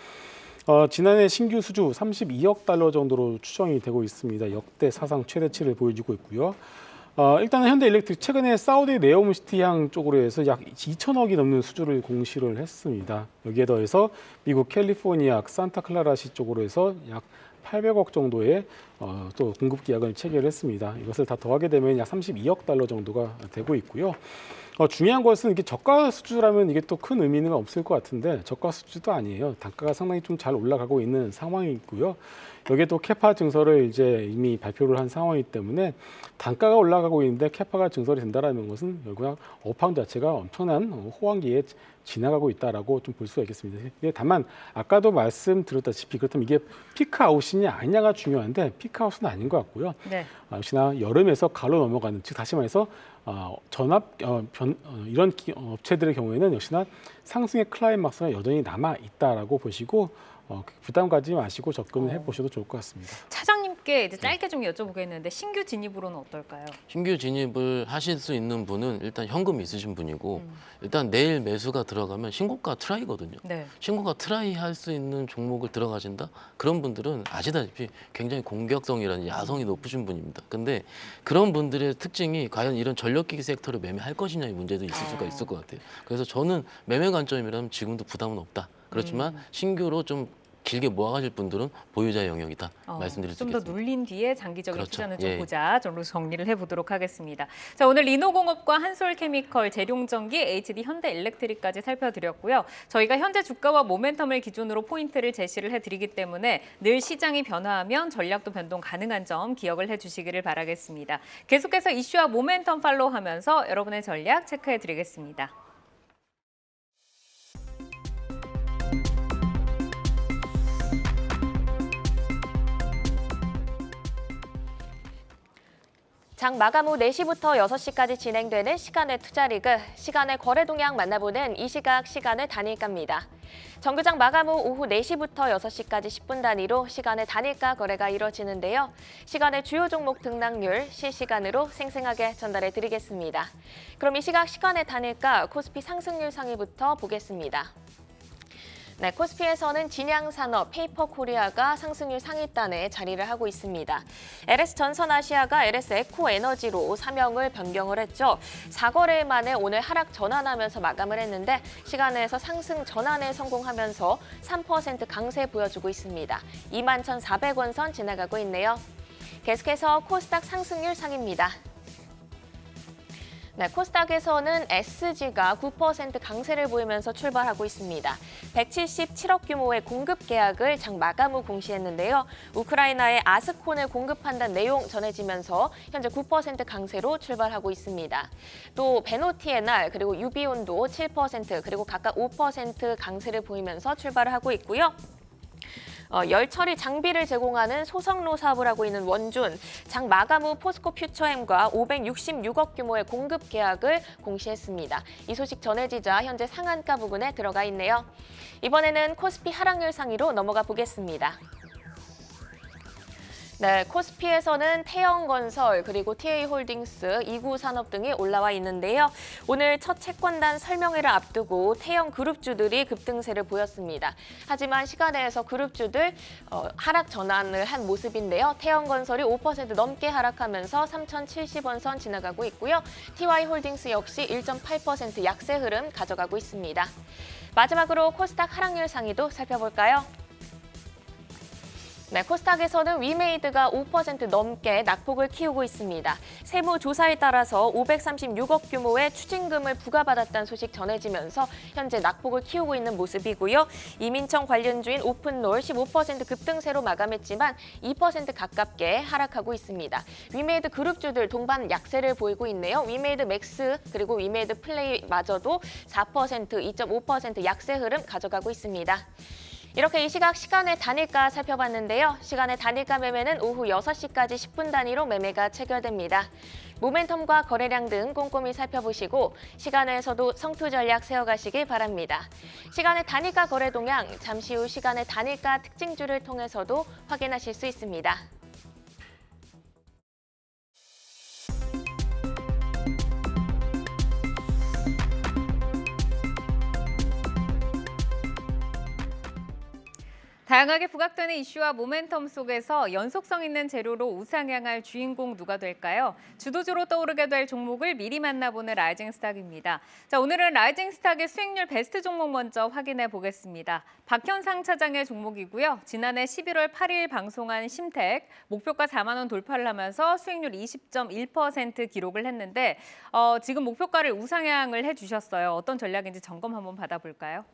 지난해 신규 수주 32억 달러 정도로 추정이 되고 있습니다. 역대 사상 최대치를 보여주고 있고요. 일단은 현대일렉트릭 최근에 사우디 네옴시티항 쪽으로 해서 약 2천억이 넘는 수주를 공시를 했습니다. 여기에 더해서 미국 캘리포니아 산타클라라시 쪽으로 해서 약 800억 정도의 또 공급 계약을 체결했습니다. 이것을 다 더하게 되면 약 32억 달러 정도가 되고 있고요. 중요한 것은 이게 저가 수주라면 이게 또 큰 의미는 없을 것 같은데 저가 수주도 아니에요. 단가가 상당히 좀 잘 올라가고 있는 상황이고요. 여기에 또 캐파 증설을 이제 이미 발표를 한 상황이기 때문에 단가가 올라가고 있는데 캐파가 증설이 된다는 것은 결국 업황 자체가 엄청난 호황기에 지나가고 있다라고 좀 볼 수가 있겠습니다. 다만 아까도 말씀드렸다시피 그렇다면 이게 피크아웃이냐 아니냐가 중요한데 피크아웃은 아닌 것 같고요. 네. 역시나 여름에서 가을로 넘어가는 즉 다시 말해서 이런 업체들의 경우에는 역시나 상승의 클라이막스가 여전히 남아 있다라고 보시고 부담 가지 마시고 접근을 해보셔도 좋을 것 같습니다. 차장님께 이제 짧게 좀 여쭤보겠는데 신규 진입으로는 어떨까요? 신규 진입을 하실 수 있는 분은 일단 현금 있으신 분이고 일단 내일 매수가 들어가면 신고가 트라이거든요. 네. 신고가 트라이 할 수 있는 종목을 들어가신다? 그런 분들은 아시다시피 굉장히 공격성이라는 야성이 높으신 분입니다. 근데 그런 분들의 특징이 과연 이런 전력기기 섹터를 매매할 것이냐의 문제도 있을 수가 있을 것 같아요. 그래서 저는 매매 관점이라면 지금도 부담은 없다. 그렇지만 신규로 좀 길게 모아가실 분들은 보유자의 영역이다 말씀드릴 수 좀 더 있겠습니다. 눌린 뒤에 장기적인 그렇죠. 투자는 좀 예. 보자. 정도 정리를 해보도록 하겠습니다. 자, 오늘 리노공업과 한솔케미컬, 재룡전기, HD 현대일렉트릭까지 살펴드렸고요. 저희가 현재 주가와 모멘텀을 기준으로 포인트를 제시를 해드리기 때문에 늘 시장이 변화하면 전략도 변동 가능한 점 기억을 해주시기를 바라겠습니다. 계속해서 이슈와 모멘텀 팔로우하면서 여러분의 전략 체크해드리겠습니다. 장 마감 후 4시부터 6시까지 진행되는 시간의 투자리그, 시간의 거래 동향 만나보는 이 시간의 단일가입니다. 정규장 마감 후 오후 4시부터 6시까지 10분 단위로 시간의 단일가 거래가 이뤄지는데요. 시간의 주요 종목 등락률 실시간으로 생생하게 전달해 드리겠습니다. 그럼 이 시간의 단일가 코스피 상승률 상위부터 보겠습니다. 네, 코스피에서는 진양산업, 페이퍼코리아가 상승률 상위단에 자리를 하고 있습니다. LS전선아시아가 LS에코에너지로 사명을 변경을 했죠. 4거래일 만에 오늘 하락 전환하면서 마감을 했는데 시간에서 상승 전환에 성공하면서 3% 강세 보여주고 있습니다. 21,400원 선 지나가고 있네요. 계속해서 코스닥 상승률 상입니다. 네, 코스닥에서는 SG가 9% 강세를 보이면서 출발하고 있습니다. 177억 규모의 공급 계약을 장 마감 후 공시했는데요. 우크라이나에 아스콘을 공급한다는 내용 전해지면서 현재 9% 강세로 출발하고 있습니다. 또 베노티에날 그리고 유비온도 7% 그리고 각각 5% 강세를 보이면서 출발을 하고 있고요. 열 처리 장비를 제공하는 소성로 사업을 하고 있는 원준, 장 마감 후 포스코 퓨처엠과 566억 규모의 공급 계약을 공시했습니다. 이 소식 전해지자 현재 상한가 부근에 들어가 있네요. 이번에는 코스피 하락률 상위로 넘어가 보겠습니다. 네, 코스피에서는 태영건설 그리고 TA홀딩스, 이구산업 등이 올라와 있는데요. 오늘 첫 채권단 설명회를 앞두고 태영그룹주들이 급등세를 보였습니다. 하지만 시간에서 그룹주들 하락 전환을 한 모습인데요. 태영건설이 5% 넘게 하락하면서 3,070원 선 지나가고 있고요. TY홀딩스 역시 1.8% 약세 흐름 가져가고 있습니다. 마지막으로 코스닥 하락률 상위도 살펴볼까요? 네, 코스닥에서는 위메이드가 5% 넘게 낙폭을 키우고 있습니다. 세무조사에 따라서 536억 규모의 추징금을 부과받았다는 소식 전해지면서 현재 낙폭을 키우고 있는 모습이고요. 이민청 관련주인 오픈롤 15% 급등세로 마감했지만 2% 가깝게 하락하고 있습니다. 위메이드 그룹주들 동반 약세를 보이고 있네요. 위메이드 맥스 그리고 위메이드 플레이마저도 4%, 2.5% 약세 흐름 가져가고 있습니다. 이렇게 이 시간의 단일가 살펴봤는데요. 시간의 단일가 매매는 오후 6시까지 10분 단위로 매매가 체결됩니다. 모멘텀과 거래량 등 꼼꼼히 살펴보시고 시간에서도 성투 전략 세워가시길 바랍니다. 시간의 단일가 거래 동향, 잠시 후 시간의 단일가 특징주를 통해서도 확인하실 수 있습니다. 다양하게 부각되는 이슈와 모멘텀 속에서 연속성 있는 재료로 우상향할 주인공 누가 될까요? 주도주로 떠오르게 될 종목을 미리 만나보는 라이징 스탁입니다. 자, 오늘은 라이징 스탁의 수익률 베스트 종목 먼저 확인해 보겠습니다. 박현상 차장의 종목이고요. 지난해 11월 8일 방송한 심택, 목표가 4만 원 돌파를 하면서 수익률 20.1% 기록을 했는데 지금 목표가를 우상향을 해주셨어요. 어떤 전략인지 점검 한번 받아볼까요?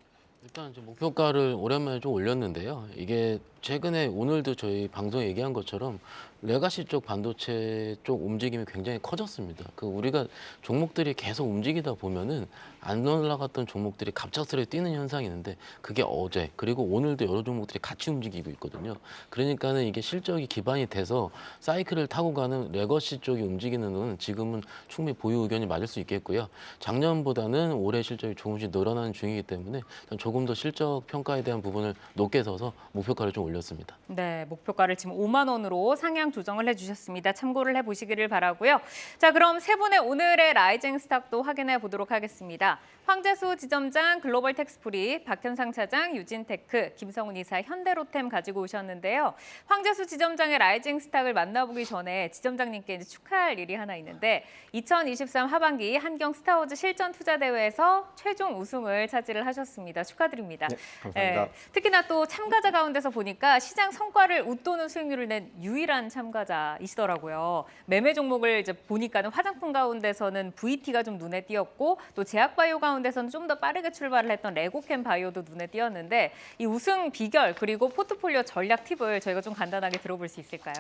일단 이제 목표가를 오랜만에 좀 올렸는데요. 이게 최근에 오늘도 저희 방송에 얘기한 것처럼 레가시 쪽 반도체 쪽 움직임이 굉장히 커졌습니다. 우리가 종목들이 계속 움직이다 보면은 안 올라갔던 종목들이 갑작스레 뛰는 현상이 있는데 그게 어제 그리고 오늘도 여러 종목들이 같이 움직이고 있거든요. 그러니까는 이게 실적이 기반이 돼서 사이클을 타고 가는 레거시 쪽이 움직이는 건 지금은 충분히 보유 의견이 맞을 수 있겠고요. 작년보다는 올해 실적이 조금씩 늘어나는 중이기 때문에 조금 더 실적 평가에 대한 부분을 높게 서서 목표가를 좀 올렸습니다. 네, 목표가를 지금 5만 원으로 상향 조정을 해주셨습니다. 참고를 해보시기를 바라고요. 자, 그럼 세 분의 오늘의 라이징 스탁도 확인해 보도록 하겠습니다. 황재수 지점장, 글로벌 텍스프리, 박현상 차장, 유진테크, 김성훈 이사, 현대로템 가지고 오셨는데요. 황재수 지점장의 라이징 스탁을 만나보기 전에 지점장님께 이제 축하할 일이 하나 있는데 2023 하반기 한경 스타워즈 실전 투자 대회에서 최종 우승을 차지를 하셨습니다. 축하드립니다. 네, 감사합니다. 특히나 또 참가자 가운데서 보니까 시장 성과를 웃도는 수익률을 낸 유일한 참가자이시더라고요. 매매 종목을 이제 보니까는 화장품 가운데서는 VT가 좀 눈에 띄었고 또 제약바이오 가운데서는 좀 더 빠르게 출발을 했던 레고캠 바이오도 눈에 띄었는데 이 우승 비결 그리고 포트폴리오 전략 팁을 저희가 좀 간단하게 들어볼 수 있을까요?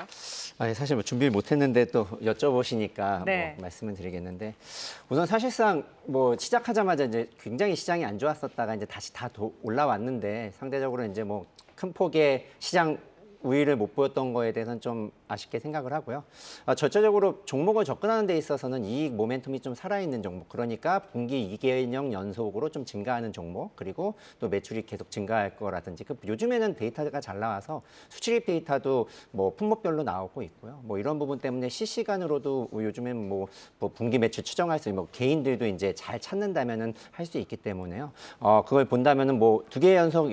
사실 뭐 준비를 못했는데 또 여쭤보시니까 네. 뭐 말씀을 드리겠는데 우선 사실상 뭐 시작하자마자 이제 굉장히 시장이 안 좋았었다가 이제 다시 다 올라왔는데 상대적으로 이제 뭐 큰 폭의 시장 우위를 못 보였던 거에 대해서는 좀 아쉽게 생각을 하고요. 전체적으로 종목을 접근하는 데 있어서는 이익 모멘텀이 좀 살아있는 종목, 그러니까 분기 2개년 연속으로 좀 증가하는 종목, 그리고 또 매출이 계속 증가할 거라든지 요즘에는 데이터가 잘 나와서 수출입 데이터도 뭐 품목별로 나오고 있고요. 뭐 이런 부분 때문에 실시간으로도 요즘엔 뭐 분기 매출 추정할 수 있는 뭐 개인들도 이제 잘 찾는다면은 할 수 있기 때문에요. 그걸 본다면은 뭐 2개 연속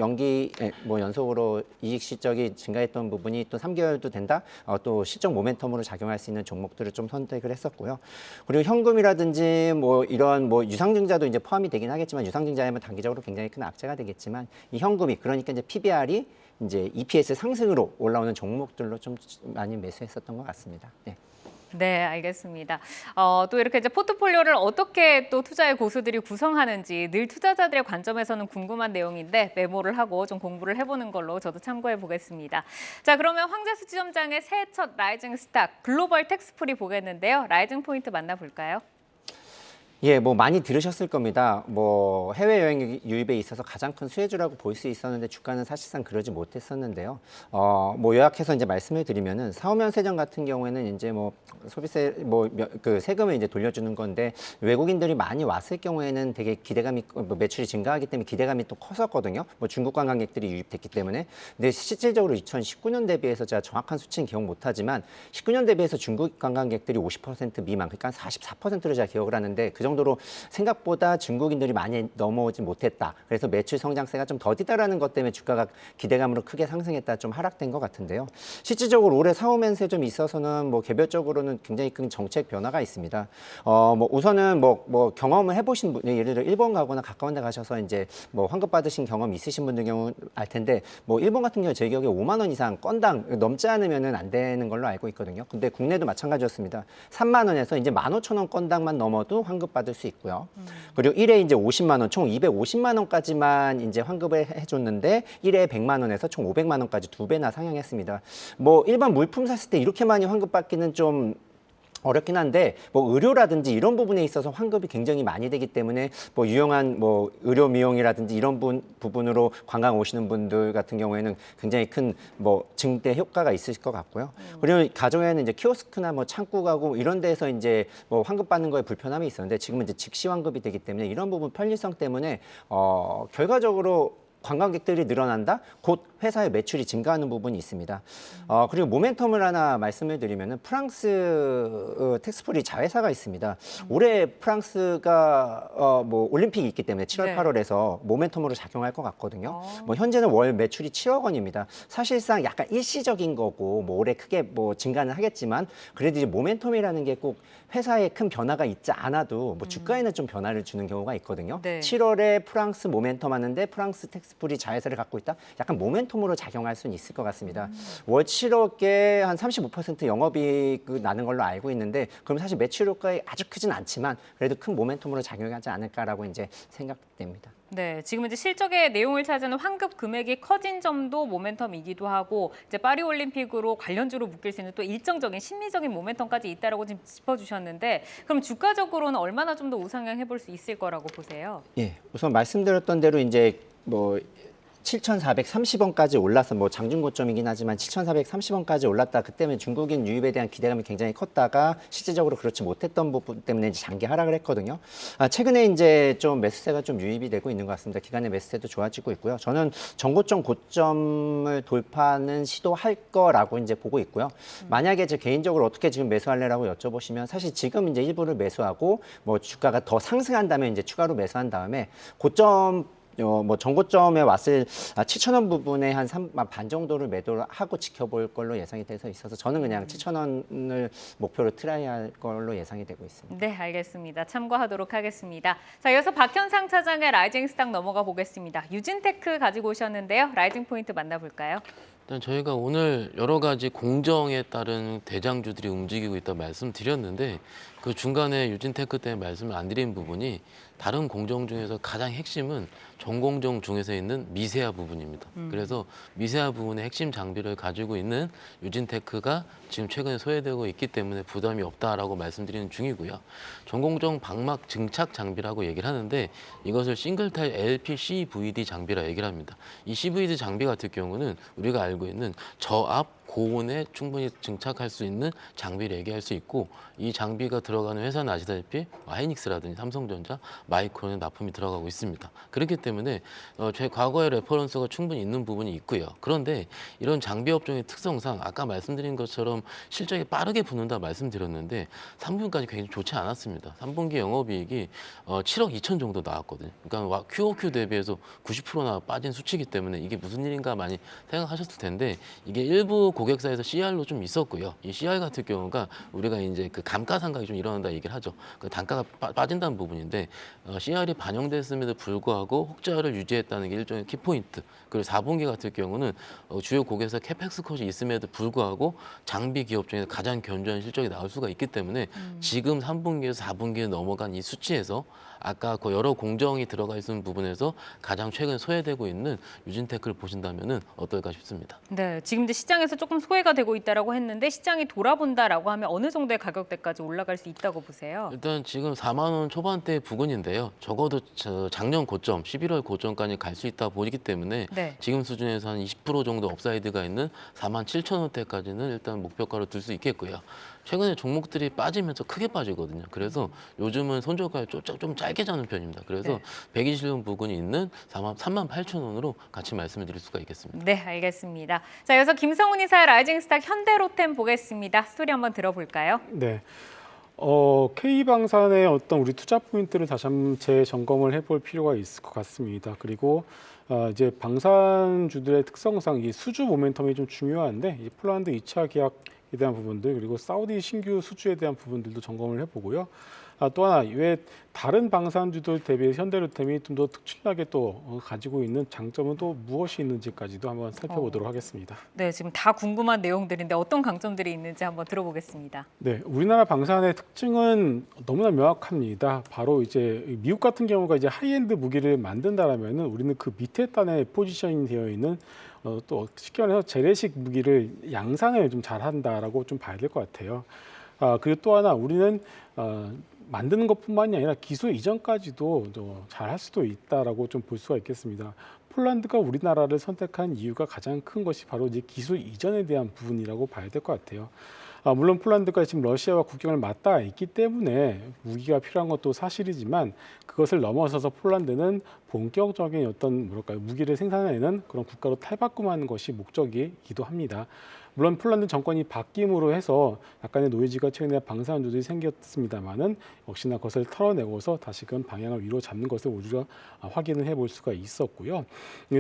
뭐 연속으로 이익 실적이 증가했던 부분이 또 3개월도 된다. 또 실적 모멘텀으로 작용할 수 있는 종목들을 좀 선택을 했었고요. 그리고 현금이라든지 뭐 이런 뭐 유상증자도 이제 포함이 되긴 하겠지만 유상증자하면 단기적으로 굉장히 큰 악재가 되겠지만 이 현금이 그러니까 이제 PBR이 이제 EPS 상승으로 올라오는 종목들로 좀 많이 매수했었던 것 같습니다. 네. 네, 알겠습니다. 또 이렇게 이제 포트폴리오를 어떻게 또 투자의 고수들이 구성하는지 늘 투자자들의 관점에서는 궁금한 내용인데 메모를 하고 좀 공부를 해보는 걸로 저도 참고해 보겠습니다. 자, 그러면 황재수 지점장의 새해 첫 라이징 스탁 글로벌 텍스프리 보겠는데요. 라이징 포인트 만나볼까요? 예, 뭐 많이 들으셨을 겁니다. 뭐 해외여행 유입에 있어서 가장 큰 수혜주라고 볼 수 있었는데 주가는 사실상 그러지 못했었는데요. 뭐 요약해서 이제 말씀을 드리면은 사후면세점 같은 경우에는 이제 뭐 소비세 그 세금을 이제 돌려주는 건데 외국인들이 많이 왔을 경우에는 되게 기대감이 뭐 매출이 증가하기 때문에 기대감이 또 컸었거든요. 뭐 중국 관광객들이 유입됐기 때문에. 근데 실질적으로 2019년 대비해서 제가 정확한 수치는 기억 못하지만 19년 대비해서 중국 관광객들이 50% 미만, 그러니까 44%를 제가 기억을 하는데 그 정도로 생각보다 중국인들이 많이 넘어오지 못했다. 그래서 매출 성장세가 좀 더디다라는 것 때문에 주가가 기대감으로 크게 상승했다, 좀 하락된 것 같은데요. 실질적으로 올해 사후면세점에 있어서는 뭐 개별적으로는 굉장히 큰 정책 변화가 있습니다. 뭐 우선은 뭐 경험을 해보신 분, 예를 들어 일본 가거나 가까운 데 가셔서 이제 뭐 환급 받으신 경험 있으신 분들 경우 알 텐데 뭐 일본 같은 경우 제 기억에 5만 원 이상 건당 넘지 않으면은 안 되는 걸로 알고 있거든요. 근데 국내도 마찬가지였습니다. 3만 원에서 이제 15,000원 건당만 넘어도 환급 받을 수 있고요. 그리고 1회 이제 50만 원, 총 250만 원까지만 이제 환급을 해줬는데 1회 100만 원에서 총 500만 원까지 2배나 상향했습니다. 뭐 일반 물품 샀을 때 이렇게 많이 환급 받기는 좀 어렵긴 한데 뭐 의료라든지 이런 부분에 있어서 환급이 굉장히 많이 되기 때문에 뭐 유용한 뭐 의료 미용이라든지 이런 부분으로 관광 오시는 분들 같은 경우에는 굉장히 큰 뭐 증대 효과가 있을 것 같고요. 그리고 가정에는 이제 키오스크나 뭐 창구 가구 이런 데서 이제 뭐 환급 받는 거에 불편함이 있었는데 지금은 이제 즉시 환급이 되기 때문에 이런 부분 편리성 때문에 결과적으로 관광객들이 늘어난다? 곧 회사의 매출이 증가하는 부분이 있습니다. 그리고 모멘텀을 하나 말씀을 드리면은 프랑스 텍스프리 자회사가 있습니다. 올해 프랑스가 뭐 올림픽이 있기 때문에 7월, 네. 8월에서 모멘텀으로 작용할 것 같거든요. 뭐 현재는 월 매출이 7억 원입니다. 사실상 약간 일시적인 거고 뭐 올해 크게 뭐 증가는 하겠지만 그래도 이제 모멘텀이라는 게 꼭 회사에 큰 변화가 있지 않아도 뭐 주가에는 좀 변화를 주는 경우가 있거든요. 네. 7월에 프랑스 모멘텀 하는데 프랑스 텍스프리 자회사를 갖고 있다? 약간 모멘텀으로 작용할 수는 있을 것 같습니다. 월 7억에 한 35% 영업이익 나는 걸로 알고 있는데 그럼 사실 매출 효과가 아주 크진 않지만 그래도 큰 모멘텀으로 작용하지 않을까라고 이제 생각됩니다. 네, 지금 이제 실적의 내용을 찾는 환급 금액이 커진 점도 모멘텀이기도 하고 이제 파리 올림픽으로 관련주로 묶일 수 있는 또 일정적인 심리적인 모멘텀까지 있다라고 지금 짚어주셨는데 그럼 주가적으로는 얼마나 좀 더 우상향해 볼 수 있을 거라고 보세요? 예, 우선 말씀드렸던 대로 이제 뭐 7,430원까지 올라서 뭐 장중 고점이긴 하지만 7,430원까지 올랐다. 그때문에 중국인 유입에 대한 기대감이 굉장히 컸다가 실질적으로 그렇지 못했던 부분 때문에 이제 장기 하락을 했거든요. 최근에 이제 좀 매수세가 좀 유입이 되고 있는 것 같습니다. 기간의 매수세도 좋아지고 있고요. 저는 전고점 고점을 돌파는 시도할 거라고 이제 보고 있고요. 만약에 제 개인적으로 어떻게 지금 매수할래라고 여쭤보시면 사실 지금 이제 일부를 매수하고 뭐 주가가 더 상승한다면 이제 추가로 매수한 다음에 고점 뭐 전고점에 왔을 7,000원 부분에 한 3만 반 정도를 매도를 하고 지켜볼 걸로 예상이 돼서 있어서 저는 그냥 7,000원을 목표로 트라이할 걸로 예상이 되고 있습니다. 네, 알겠습니다. 참고하도록 하겠습니다. 자, 이어서 박현상 차장의 라이징 스탁 넘어가 보겠습니다. 유진테크 가지고 오셨는데요. 라이징 포인트 만나볼까요? 일단 저희가 오늘 여러 가지 공정에 따른 대장주들이 움직이고 있다 말씀드렸는데 그 중간에 유진테크 때문에 말씀을 안 드린 부분이 다른 공정 중에서 가장 핵심은 전공정 중에서 있는 미세화 부분입니다. 그래서 미세화 부분의 핵심 장비를 가지고 있는 유진테크가 지금 최근에 소외되고 있기 때문에 부담이 없다라고 말씀드리는 중이고요. 전공정 방막 증착 장비라고 얘기를 하는데 이것을 싱글타일 LPCVD 장비라 얘기를 합니다. 이 CVD 장비 같은 경우는 우리가 알고 있는 저압 고온에 충분히 증착할 수 있는 장비를 얘기할 수 있고 이 장비가 들어가는 회사는 아시다시피 하이닉스라든지 삼성전자, 마이크론에 납품이 들어가고 있습니다. 그렇기 때문에 제 과거의 레퍼런스가 충분히 있는 부분이 있고요. 그런데 이런 장비 업종의 특성상 아까 말씀드린 것처럼 실적이 빠르게 붙는다 말씀드렸는데 3분기까지 굉장히 좋지 않았습니다. 3분기 영업이익이 7억 2천 정도 나왔거든요. 그러니까 QOQ 대비해서 90%나 빠진 수치이기 때문에 이게 무슨 일인가 많이 생각하셨을 텐데 이게 일부 고객사에서 CR로 좀 있었고요. 이 CR 같은 경우가 우리가 이제 그 감가상각이 좀 일어난다 얘기를 하죠. 그 단가가 빠진다는 부분인데 CR이 반영됐음에도 불구하고 흑자를 유지했다는 게 일종의 키포인트. 그리고 4분기 같은 경우는 주요 고객사 캐펙스 컷이 있음에도 불구하고 장비 기업 중에서 가장 견조한 실적이 나올 수가 있기 때문에 지금 3분기에서 4분기에 넘어간 이 수치에서 아까 그 여러 공정이 들어가 있는 부분에서 가장 최근 소외되고 있는 유진테크를 보신다면은 어떨까 싶습니다. 네, 지금 이제 시장에서 조금 소외가 되고 있다라고 했는데 시장이 돌아본다라고 하면 어느 정도의 가격대까지 올라갈 수 있다고 보세요? 일단 지금 4만 원 초반대 부근인데요. 적어도 작년 고점, 11월 고점까지 갈 수 있다 보이기 때문에 네. 지금 수준에서 한 20% 정도 업사이드가 있는 4만 7천 원대까지는 일단 목표가로 둘 수 있겠고요. 최근에 종목들이 빠지면서 크게 빠지거든요. 그래서 요즘은 손절가를 좀 짧게 잡는 편입니다. 그래서 120원 부근이 있는 3만 8천 원으로 같이 말씀을 드릴 수가 있겠습니다. 네, 알겠습니다. 자, 이어서 김성훈 이사의 라이징 스탁 현대로템 보겠습니다. 스토리 한번 들어볼까요? 네. K방산의 어떤 우리 투자 포인트를 다시 한번 재점검을 해볼 필요가 있을 것 같습니다. 그리고 이제 방산주들의 특성상 이 수주 모멘텀이 좀 중요한데 이 폴란드 2차 계약에 대한 부분들 그리고 사우디 신규 수주에 대한 부분들도 점검을 해보고요. 또 하나 왜 다른 방산주들 대비해 현대로템이 좀 더 특출나게 또 가지고 있는 장점은 또 무엇이 있는지까지도 한번 살펴보도록 하겠습니다. 네, 지금 다 궁금한 내용들인데 어떤 강점들이 있는지 한번 들어보겠습니다. 네, 우리나라 방산의 특징은 너무나 명확합니다. 바로 이제 미국 같은 경우가 이제 하이엔드 무기를 만든다라면은 우리는 그 밑에 단에 포지션이 되어 있는 또 쉽게 말해서 재래식 무기를 양산을 좀 잘한다라고 좀 봐야 될 것 같아요. 그리고 또 하나 우리는 만드는 것뿐만이 아니라 기술 이전까지도 잘할 수도 있다라고 좀 볼 수가 있겠습니다. 폴란드가 우리나라를 선택한 이유가 가장 큰 것이 바로 이제 기술 이전에 대한 부분이라고 봐야 될 것 같아요. 물론 폴란드가 지금 러시아와 국경을 맞닿아 있기 때문에 무기가 필요한 것도 사실이지만 그것을 넘어서서 폴란드는 본격적인 어떤 무기를 생산해내는 그런 국가로 탈바꿈하는 것이 목적이기도 합니다. 물론 폴란드 정권이 바뀜으로 해서 약간의 노이즈가 최근에 방산주들이 생겼습니다만은 역시나 그것을 털어내고서 다시금 방향을 위로 잡는 것을 우리가 확인을 해볼 수가 있었고요.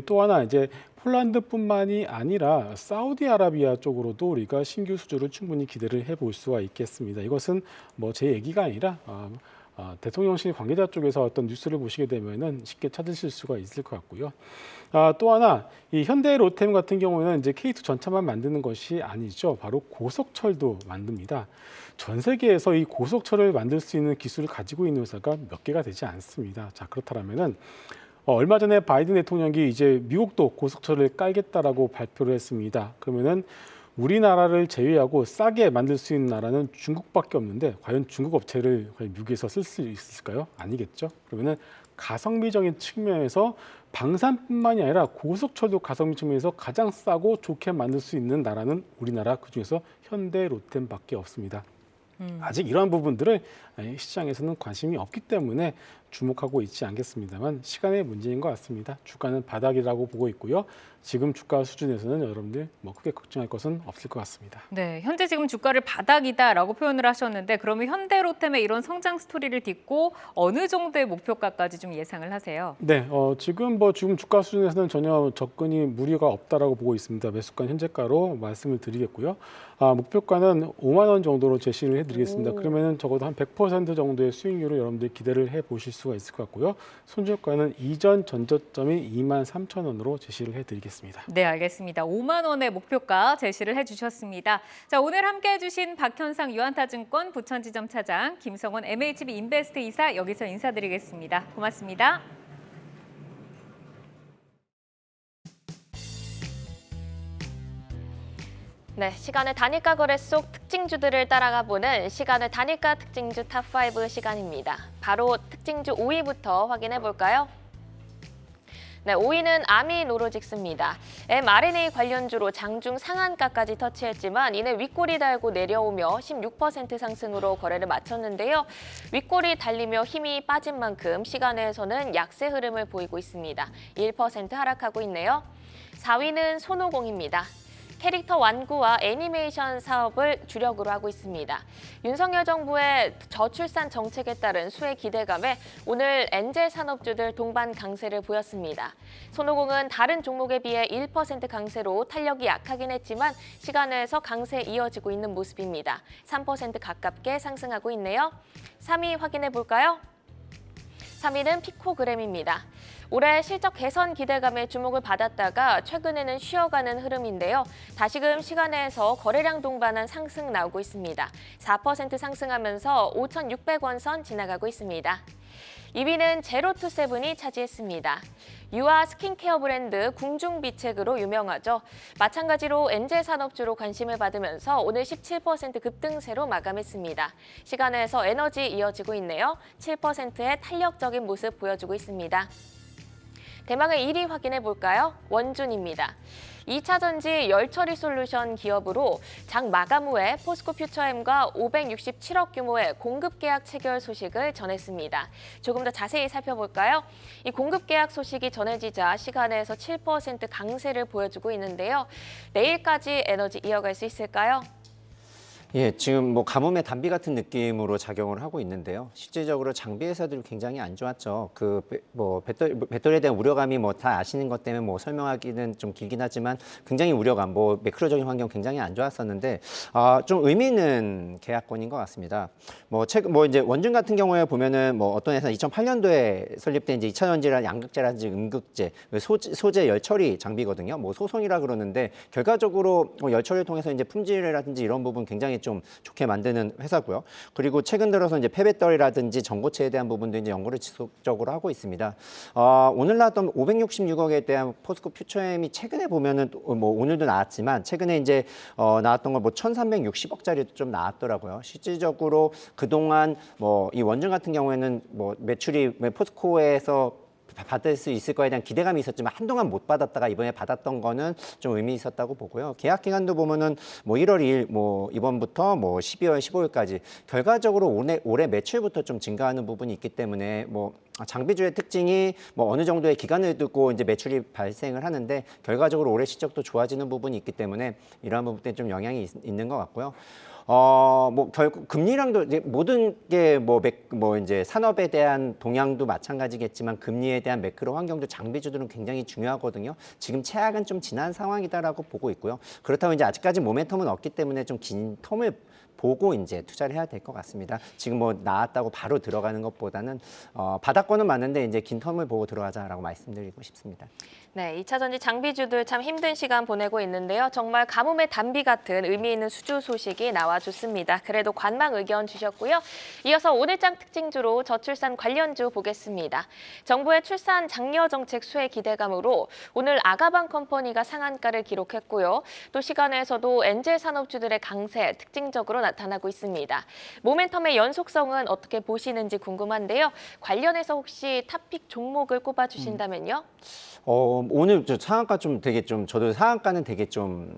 또 하나 이제 폴란드뿐만이 아니라 사우디아라비아 쪽으로도 우리가 신규 수주를 충분히 기대를 해볼 수가 있겠습니다. 이것은 뭐 제 얘기가 아니라 대통령실 관계자 쪽에서 어떤 뉴스를 보시게 되면은 쉽게 찾으실 수가 있을 것 같고요. 또 하나 이 현대로템 같은 경우는 이제 K2 전차만 만드는 것이 아니죠. 바로 고속철도 만듭니다. 전 세계에서 이 고속철을 만들 수 있는 기술을 가지고 있는 회사가 몇 개가 되지 않습니다. 자, 그렇다면은 얼마 전에 바이든 대통령이 이제 미국도 고속철을 깔겠다라고 발표를 했습니다. 그러면은 우리나라를 제외하고 싸게 만들 수 있는 나라는 중국밖에 없는데 과연 중국 업체를 과연 미국에서 쓸 수 있을까요? 아니겠죠. 그러면은 가성비적인 측면에서 방산뿐만이 아니라 고속철도 가성비 측면에서 가장 싸고 좋게 만들 수 있는 나라는 우리나라, 그중에서 현대 롯데밖에 없습니다. 아직 이러한 부분들을 시장에서는 관심이 없기 때문에 주목하고 있지 않겠습니다만 시간의 문제인 것 같습니다. 주가는 바닥이라고 보고 있고요. 지금 주가 수준에서는 여러분들 뭐 크게 걱정할 것은 없을 것 같습니다. 네, 현재 지금 주가를 바닥이다라고 표현을 하셨는데 그러면 현대로템의 이런 성장 스토리를 딛고 어느 정도의 목표가까지 좀 예상을 하세요? 네, 지금 주가 수준에서는 전혀 접근이 무리가 없다라고 보고 있습니다. 매수가 현재가로 말씀을 드리겠고요. 목표가는 5만 원 정도로 제시를 해드리겠습니다. 그러면은 적어도 한 100% 정도의 수익률을 여러분들 기대를 해보실 수가 있을 것 같고요. 손절가는 이전 전저점이 2만 3천 원으로 제시를 해드리겠습니다. 네, 알겠습니다. 5만 원의 목표가 제시를 해주셨습니다. 자, 오늘 함께해 주신 박현상 유한타증권 부천지점 차장, 김성원 MHB 인베스트 이사 여기서 인사드리겠습니다. 고맙습니다. 네, 시간의 단일가 거래 속 특징주들을 따라가 보는 시간의 단일가 특징주 탑5 시간입니다. 바로 특징주 5위부터 확인해 볼까요? 네, 5위는 아미노로직스입니다. mRNA 관련주로 장중 상한가까지 터치했지만 이내 윗골이 달고 내려오며 16% 상승으로 거래를 마쳤는데요. 윗골이 달리며 힘이 빠진 만큼 시간에서는 약세 흐름을 보이고 있습니다. 1% 하락하고 있네요. 4위는 손오공입니다. 캐릭터 완구와 애니메이션 사업을 주력으로 하고 있습니다. 윤석열 정부의 저출산 정책에 따른 수혜 기대감에 오늘 엔젤 산업주들 동반 강세를 보였습니다. 손오공은 다른 종목에 비해 1% 강세로 탄력이 약하긴 했지만 시간에서 강세 이어지고 있는 모습입니다. 3% 가깝게 상승하고 있네요. 3위 확인해 볼까요? 3위는 피코그램입니다. 올해 실적 개선 기대감에 주목을 받았다가 최근에는 쉬어가는 흐름인데요. 다시금 시간에서 거래량 동반한 상승 나오고 있습니다. 4% 상승하면서 5,600원 선 지나가고 있습니다. 2위는 제로투세븐이 차지했습니다. 유아 스킨케어 브랜드 궁중비책으로 유명하죠. 마찬가지로 엔젤 산업주로 관심을 받으면서 오늘 17% 급등세로 마감했습니다. 시간에서 에너지 이어지고 있네요. 7%의 탄력적인 모습 보여주고 있습니다. 대망의 1위 확인해 볼까요? 원준입니다. 2차 전지 열처리 솔루션 기업으로 장 마감 후에 포스코 퓨처엠과 567억 규모의 공급 계약 체결 소식을 전했습니다. 조금 더 자세히 살펴볼까요? 이 공급 계약 소식이 전해지자 시간에서 7% 강세를 보여주고 있는데요. 내일까지 에너지 이어갈 수 있을까요? 예, 지금 뭐 가뭄의 단비 같은 느낌으로 작용을 하고 있는데요. 실질적으로 장비 회사들이 굉장히 안 좋았죠. 배터리에 대한 우려감이 뭐 다 아시는 것 때문에 뭐 설명하기는 좀 길긴 하지만 굉장히 우려감, 뭐 매크로적인 환경 굉장히 안 좋았었는데 좀 의미 있는 계약권인 것 같습니다. 이제 원준 같은 경우에 보면은 뭐 어떤 회사 2008년도에 설립된 이제 2차 전지라는 양극재라든지 음극재, 소재 열처리 장비거든요. 뭐 소송이라 그러는데 결과적으로 열처리를 통해서 이제 품질이라든지 이런 부분 굉장히 좀 좋게 만드는 회사고요. 그리고 최근 들어서 이제 폐배터리라든지 전고체에 대한 부분도 이제 연구를 지속적으로 하고 있습니다. 오늘 나왔던 566억에 대한 포스코 퓨처엠이 최근에 보면은 뭐 오늘도 나왔지만 최근에 이제 나왔던 거 뭐 1,360억짜리도 좀 나왔더라고요. 실질적으로 그동안 뭐 이 원전 같은 경우에는 뭐 매출이 포스코에서 받을 수 있을 거에 대한 기대감이 있었지만 한동안 못 받았다가 이번에 받았던 거는 좀 의미 있었다고 보고요. 계약 기간도 보면은 뭐 1월 2일 뭐 이번부터 뭐 12월 15일까지 결과적으로 올해 매출부터 좀 증가하는 부분이 있기 때문에 뭐 장비주의 특징이 뭐 어느 정도의 기간을 두고 이제 매출이 발생을 하는데 결과적으로 올해 실적도 좋아지는 부분이 있기 때문에 이러한 부분 때문에 좀 영향이 있는 것 같고요. 결국 금리랑도 이제 모든 게 이제 산업에 대한 동향도 마찬가지겠지만 금리에 대한 매크로 환경도 장비주들은 굉장히 중요하거든요. 지금 최악은 좀 지난 상황이다라고 보고 있고요. 그렇다고 이제 아직까지 모멘텀은 없기 때문에 좀 긴 텀을 보고 이제 투자를 해야 될 것 같습니다. 지금 뭐 나왔다고 바로 들어가는 것보다는 바닥권은 맞는데 이제 긴 텀을 보고 들어가자라고 말씀드리고 싶습니다. 네, 2차 전지 장비주들 참 힘든 시간 보내고 있는데요. 정말 가뭄의 단비 같은 의미 있는 수주 소식이 나와줬습니다. 그래도 관망 의견 주셨고요. 이어서 오늘장 특징주로 저출산 관련주 보겠습니다. 정부의 출산 장려 정책 수혜 기대감으로 오늘 아가방 컴퍼니가 상한가를 기록했고요. 또 시간에서도 엔젤 산업주들의 강세 특징적으로 나타나고 있습니다. 모멘텀의 연속성은 어떻게 보시는지 궁금한데요. 관련해서 혹시 탑픽 종목을 꼽아주신다면요? 오늘 저 상한가 저도 상한가는 되게 좀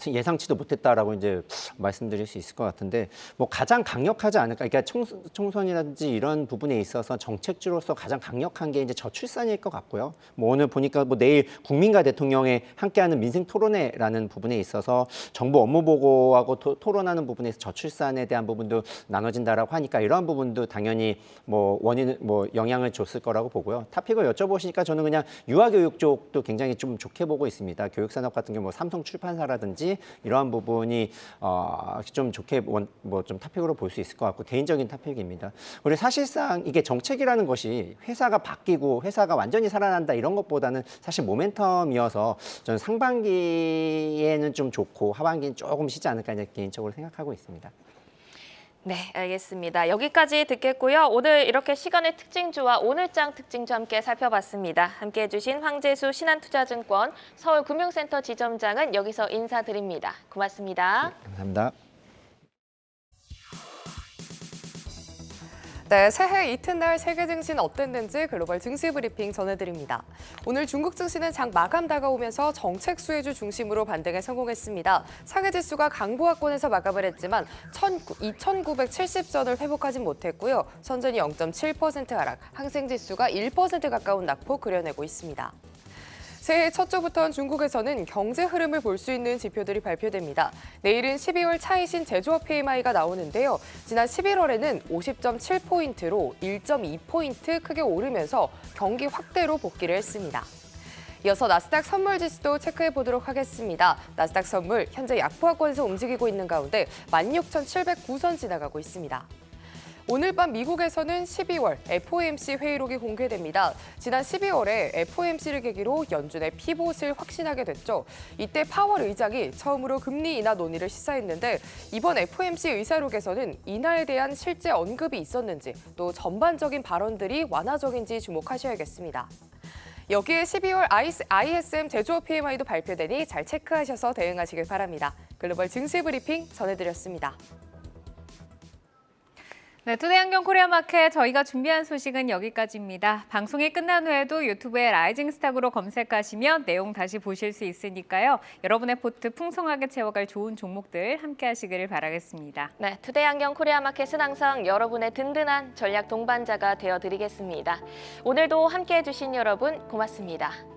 예상치도 못했다라고 이제 말씀드릴 수 있을 것 같은데 뭐 가장 강력하지 않을까. 그러니까 총선이라든지 이런 부분에 있어서 정책주로서 가장 강력한 게 이제 저출산일 것 같고요. 뭐 오늘 보니까 뭐 내일 국민과 대통령의 함께하는 민생 토론회라는 부분에 있어서 정부 업무 보고하고 토론하는 부분에서 저출산에 대한 부분도 나눠진다라고 하니까 이러한 부분도 당연히 뭐 영향을 줬을 거라고 보고요. 탑픽을 여쭤보시니까 저는 그냥 유아교육 쪽도 굉장히 좀 좋게 보고 있습니다. 교육산업 같은 경우 뭐 삼성 출판사라든지 이러한 부분이 좀 좋게 좀 탑픽으로 볼 수 있을 것 같고 개인적인 탑픽입니다. 그리고 사실상 이게 정책이라는 것이 회사가 바뀌고 회사가 완전히 살아난다 이런 것보다는 사실 모멘텀이어서 저는 상반기에는 좀 좋고 하반기는 조금 쉬지 않을까 이제 개인적으로 생각하고 있습니다. 네, 알겠습니다. 여기까지 듣겠고요. 오늘 이렇게 시간의 특징주와 오늘장 특징주 함께 살펴봤습니다. 함께해 주신 황재수 신한투자증권 서울금융센터 지점장은 여기서 인사드립니다. 고맙습니다. 네, 감사합니다. 네, 새해 이튿날 세계 증시는 어땠는지 글로벌 증시 브리핑 전해드립니다. 오늘 중국 증시는 장 마감 다가오면서 정책 수혜주 중심으로 반등에 성공했습니다. 상해 지수가 강보합권에서 마감을 했지만 2,970선을 회복하진 못했고요. 선전이 0.7% 하락, 항생 지수가 1% 가까운 낙폭 그려내고 있습니다. 새해 첫 주부터 중국에서는 경제 흐름을 볼 수 있는 지표들이 발표됩니다. 내일은 12월 차이신 제조업 PMI가 나오는데요. 지난 11월에는 50.7포인트로 1.2포인트 크게 오르면서 경기 확대로 복귀를 했습니다. 이어서 나스닥 선물 지수도 체크해 보도록 하겠습니다. 나스닥 선물 현재 약보합권에서 움직이고 있는 가운데 16,709선 지나가고 있습니다. 오늘 밤 미국에서는 12월 FOMC 회의록이 공개됩니다. 지난 12월에 FOMC를 계기로 연준의 피봇을 확신하게 됐죠. 이때 파월 의장이 처음으로 금리 인하 논의를 시사했는데 이번 FOMC 의사록에서는 인하에 대한 실제 언급이 있었는지 또 전반적인 발언들이 완화적인지 주목하셔야겠습니다. 여기에 12월 ISM 제조업 PMI도 발표되니 잘 체크하셔서 대응하시길 바랍니다. 글로벌 증시 브리핑 전해드렸습니다. 네, 투데이 안경 코리아 마켓 저희가 준비한 소식은 여기까지입니다. 방송이 끝난 후에도 유튜브에 라이징 스탁으로 검색하시면 내용 다시 보실 수 있으니까요. 여러분의 포트 풍성하게 채워갈 좋은 종목들 함께 하시기를 바라겠습니다. 네, 투데이 안경 코리아 마켓은 항상 여러분의 든든한 전략 동반자가 되어드리겠습니다. 오늘도 함께해 주신 여러분 고맙습니다.